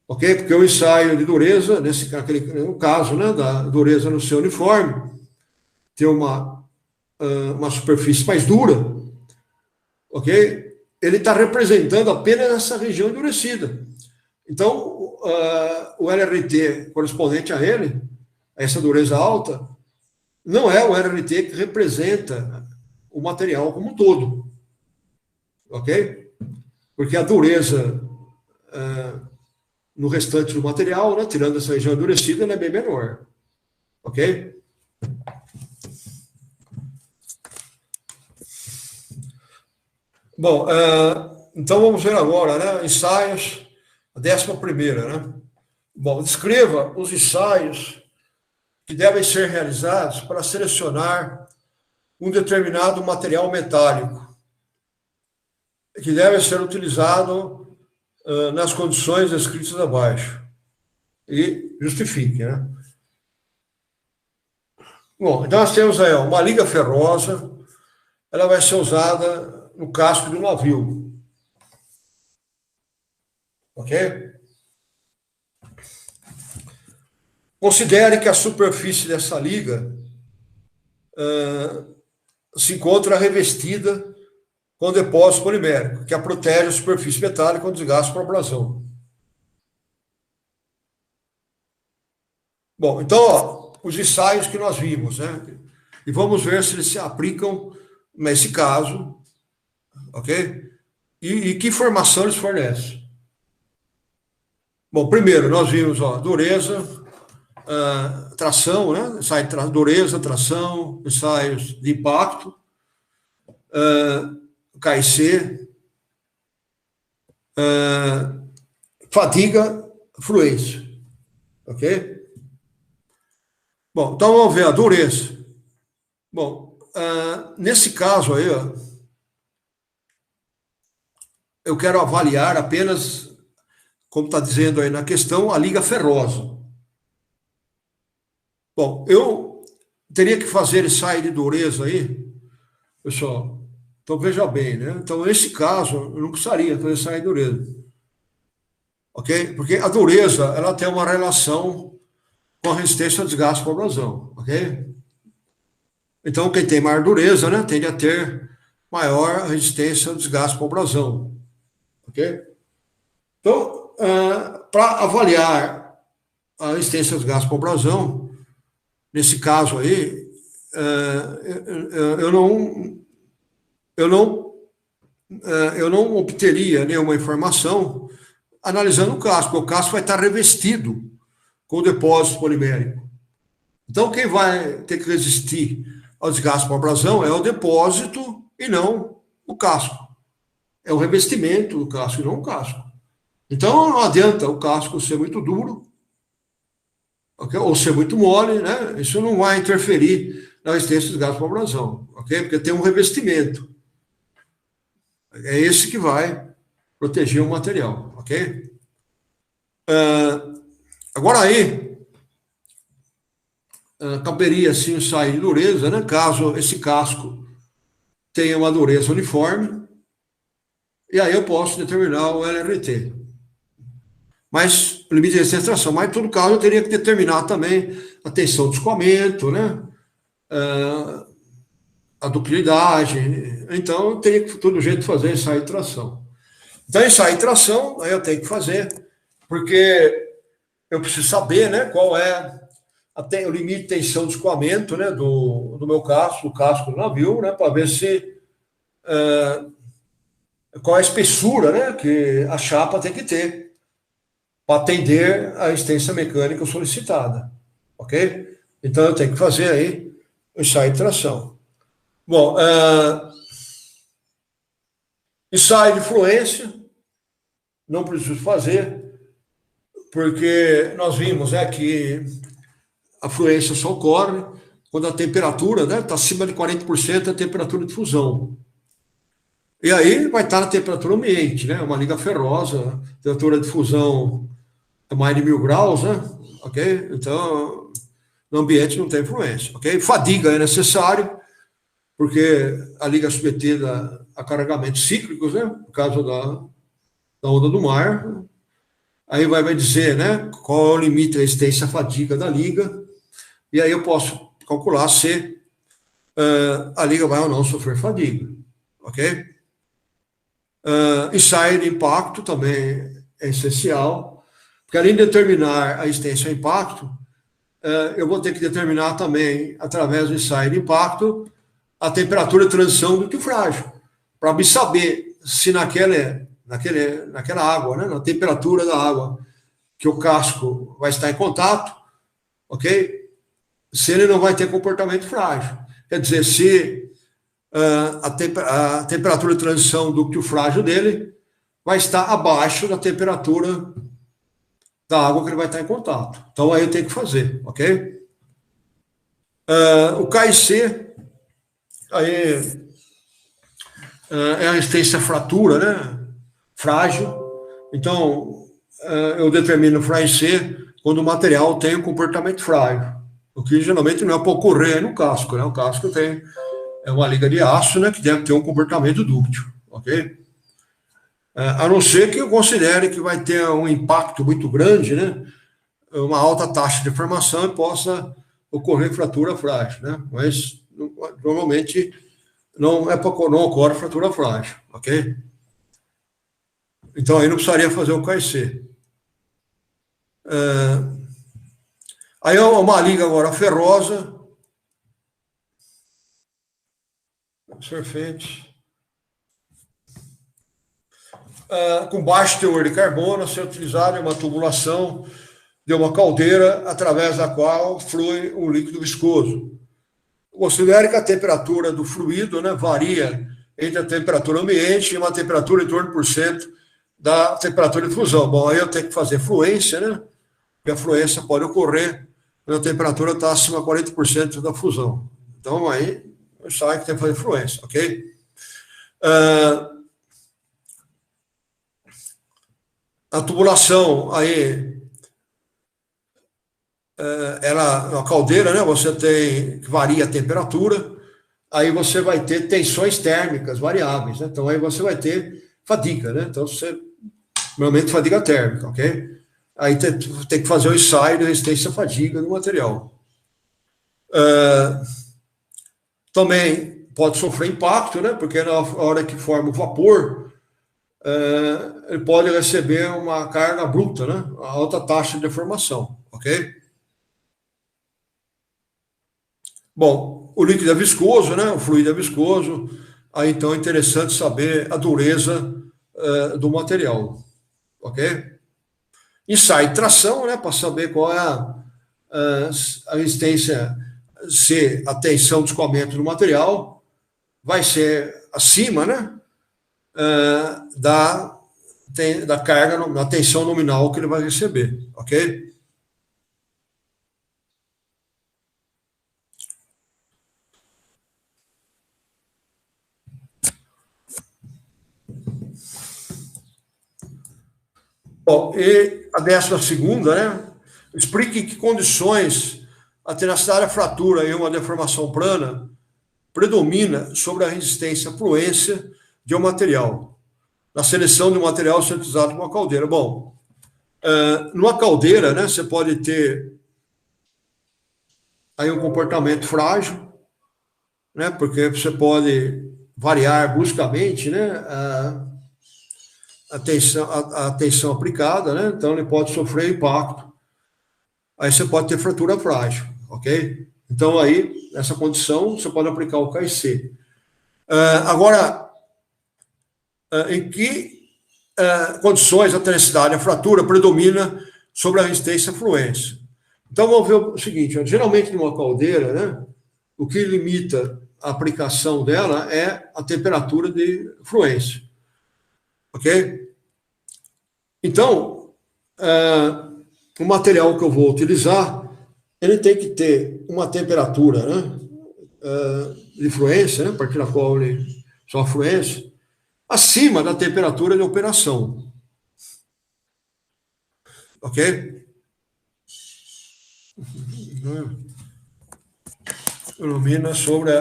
Ok? Porque o ensaio de dureza, no caso, né, da dureza no seu uniforme, tem uma superfície mais dura, ok? Ele está representando apenas essa região endurecida. Então, o LRT correspondente a ele, a essa dureza alta, não é o LRT que representa o material como um todo. Ok? Porque a dureza no restante do material, né, tirando essa região endurecida, ela é bem menor. Ok? Bom, então vamos ver agora, né, ensaios, a 11ª, né? Bom, descreva os ensaios que devem ser realizados para selecionar um determinado material metálico que deve ser utilizado nas condições descritas abaixo. E justifique, né? Bom, então nós temos aí uma liga ferrosa, ela vai ser usada no casco de um navio. Ok? Considere que a superfície dessa liga se encontra revestida com depósito polimérico, que protege a superfície metálica contra desgaste por abrasão. Bom, então, ó, os ensaios que nós vimos, né? E vamos ver se eles se aplicam nesse caso, ok? E que informação eles fornecem. Bom, primeiro, nós vimos, ó, dureza, tração, né? Ensaio de dureza, tração, ensaios de impacto, KIC, fadiga, fluência, ok? Bom, então vamos ver a dureza. Bom, nesse caso aí, ó, eu quero avaliar apenas, como está dizendo aí na questão, a liga ferrosa. Bom, eu teria que fazer ensaio de dureza aí, pessoal. Então veja bem, né? Então, nesse caso, eu não precisaria fazer ensaio de dureza. Ok? Porque a dureza, ela tem uma relação com a resistência ao desgaste por abrasão, ok? Então, quem tem maior dureza, né, tende a ter maior resistência ao desgaste por abrasão, ok? Então, para avaliar a resistência ao desgaste por abrasão, nesse caso aí, eu não obteria nenhuma informação analisando o casco, porque o casco vai estar revestido com o depósito polimérico. Então, quem vai ter que resistir ao desgaste por abrasão é o depósito e não o casco. É o revestimento do casco e não o casco. Então, não adianta o casco ser muito duro, okay? Ou ser muito mole, né? Isso não vai interferir na resistência do desgaste por abrasão, ok? Porque tem um revestimento. É esse que vai proteger o material, ok? Agora aí, caberia sim o ensaio de dureza, né? Caso esse casco tenha uma dureza uniforme, e aí eu posso determinar o LRT. Mas, o limite de resistência de tração, mas em todo caso eu teria que determinar também a tensão de escoamento, né? A ductilidade, então eu teria que, de todo jeito, fazer ensaio de tração. Então, ensaio de tração, aí eu tenho que fazer, porque eu preciso saber, né, qual é o limite de tensão de escoamento, né, do meu casco, do casco do navio, né, para ver se qual é a espessura, né, que a chapa tem que ter para atender a resistência mecânica solicitada, ok? Então eu tenho que fazer aí o ensaio de tração. Bom, ensaio de fluência não preciso fazer, porque nós vimos, né, que a fluência só ocorre quando a temperatura, né, está acima de 40% da temperatura de fusão. E aí vai estar na temperatura ambiente, né, uma liga ferrosa, a temperatura de fusão é mais de 1000 graus, né, ok? Então, no ambiente não tem fluência, ok? Fadiga é necessário, porque a liga é submetida a carregamentos cíclicos, né, no caso da onda do mar. Aí vai dizer, né, qual é o limite da resistência à fadiga da liga, e aí eu posso calcular se a liga vai ou não sofrer fadiga, ok? Ensaio de impacto também é essencial, porque além de determinar a resistência ao impacto, eu vou ter que determinar também, através do ensaio de impacto, a temperatura de transição do frágil, para me saber se naquela água, né, na temperatura da água que o casco vai estar em contato, ok? Se ele não vai ter comportamento frágil. Quer dizer, se a temperatura de transição do frágil dele vai estar abaixo da temperatura da água que ele vai estar em contato. Então, aí eu tenho que fazer, ok? O KIC, aí é a resistência à fratura, né? Frágil. Então, eu determino o KIC quando o material tem um comportamento frágil, o que geralmente não é para ocorrer no casco, né? O casco é uma liga de aço, né, que deve ter um comportamento dúctil, ok? A não ser que eu considere que vai ter um impacto muito grande, né? Uma alta taxa de deformação e possa ocorrer fratura frágil, né? Mas, normalmente, não ocorre fratura frágil, ok? Então, aí não precisaria fazer o KIC. Aí é uma liga agora ferrosa, surfente, com baixo teor de carbono, a ser utilizada em uma tubulação de uma caldeira através da qual flui um líquido viscoso. Considere que a temperatura do fluido, né, varia entre a temperatura ambiente e uma temperatura em torno de 1% da temperatura de fusão. Bom, aí eu tenho que fazer fluência, né? Porque a fluência pode ocorrer quando a temperatura está acima de 40% da fusão. Então, aí, eu sabe que tem que fazer fluência, ok? A tubulação, aí, ela, uma caldeira, né? Você tem que varia a temperatura, aí você vai ter tensões térmicas variáveis, né? Então, aí você vai ter fadiga, né? Então, você, normalmente, fadiga térmica, ok? Aí tem que fazer o ensaio de resistência à fadiga do material. Também pode sofrer impacto, né? Porque na hora que forma o vapor, ele pode receber uma carga bruta, né? A alta taxa de deformação, ok? Bom, o líquido é viscoso, né? O fluido é viscoso. Aí, então, é interessante saber a dureza do material, ok? Ensaio de tração, né? Para saber qual é a resistência, se a tensão de escoamento do material vai ser acima, né? Da carga, da tensão nominal que ele vai receber, ok? Bom, e a 12ª, né? Explique em que condições a tenacidade à fratura em uma deformação plana predomina sobre a resistência à fluência de um material, na seleção de um material sendo utilizado numa caldeira. Bom, numa caldeira, né, você pode ter aí um comportamento frágil, né, porque você pode variar bruscamente, né, a tensão aplicada, né, então ele pode sofrer impacto. Aí você pode ter fratura frágil, ok? Então aí, nessa condição, você pode aplicar o KIC. Agora, em que condições a tenacidade, a fratura predomina sobre a resistência à fluência? Então, vamos ver o seguinte, geralmente numa caldeira, né, o que limita a aplicação dela é a temperatura de fluência, ok? Então, o material que eu vou utilizar, ele tem que ter uma temperatura, né, de fluência, né, a partir da qual ele só a fluência, acima da temperatura de operação. Ok? Ilumina sobre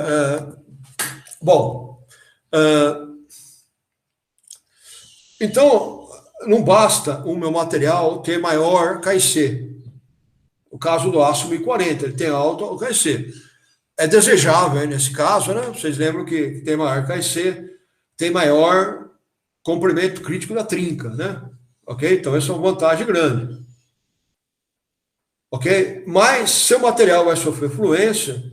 bom, então, não basta o meu material ter maior KIC. O caso do aço 1040, ele tem alto KIC. É desejável, nesse caso, né? Vocês lembram que tem maior KIC, tem maior comprimento crítico da trinca, né? Ok? Então, essa é uma vantagem grande. Ok? Mas, se o material vai sofrer fluência,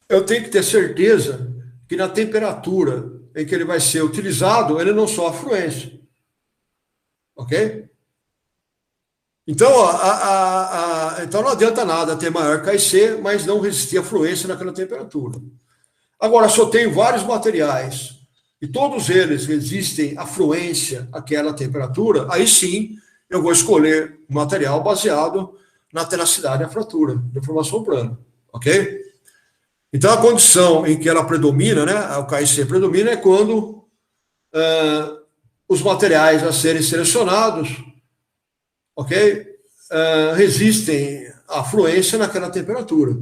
eu tenho que ter certeza que na temperatura em que ele vai ser utilizado, ele não sofre fluência. Ok? Então, então não adianta nada ter maior KIC, mas não resistir à fluência naquela temperatura. Agora, se eu tenho vários materiais e todos eles resistem à fluência àquela temperatura, aí sim eu vou escolher um material baseado na tenacidade da fratura, deformação plana. Ok? Então, a condição em que ela predomina, né, o KIC predomina, é quando os materiais a serem selecionados, ok, resistem à fluência naquela temperatura.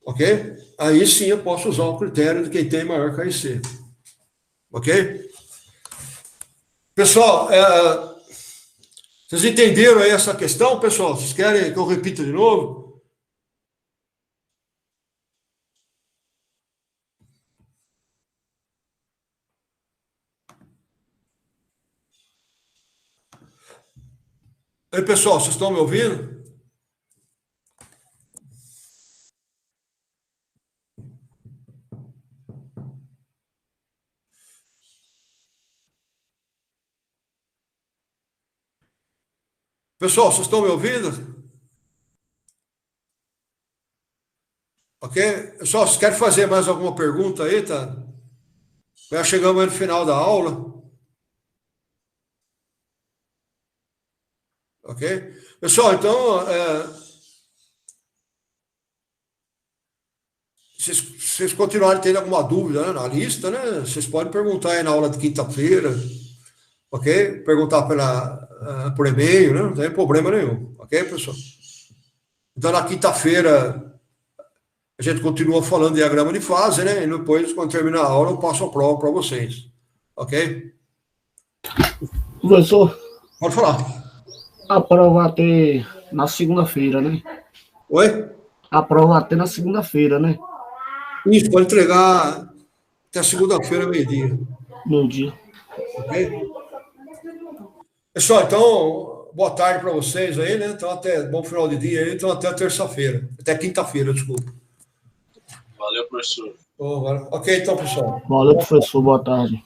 Ok? Aí sim eu posso usar o critério de quem tem maior KIC. Ok? Pessoal, vocês entenderam aí essa questão, pessoal? Vocês querem que eu repita de novo? Ei, pessoal, vocês estão me ouvindo? Pessoal, vocês estão me ouvindo? Ok? Pessoal, vocês querem fazer mais alguma pergunta aí, tá? Já chegamos aí no final da aula. Ok? Pessoal, então, se vocês continuarem tendo alguma dúvida, né, na lista, né? Vocês podem perguntar aí na aula de quinta-feira, ok? Perguntar por e-mail, né? Não tem problema nenhum, ok, pessoal? Então, na quinta-feira, a gente continua falando de diagrama de fase, né? E depois, quando terminar a aula, eu passo a prova para vocês, ok? Professor, Pode falar. a prova vai ter na segunda-feira, né? Oi? A prova vai ter na segunda-feira, né? Isso, pode entregar até segunda-feira, meio-dia, No dia. ok? Pessoal, então, boa tarde para vocês aí, né? Então, até bom final de dia aí, então até terça-feira, até quinta-feira, desculpa. Valeu, professor. Ok, então, pessoal. Valeu, professor. Boa tarde.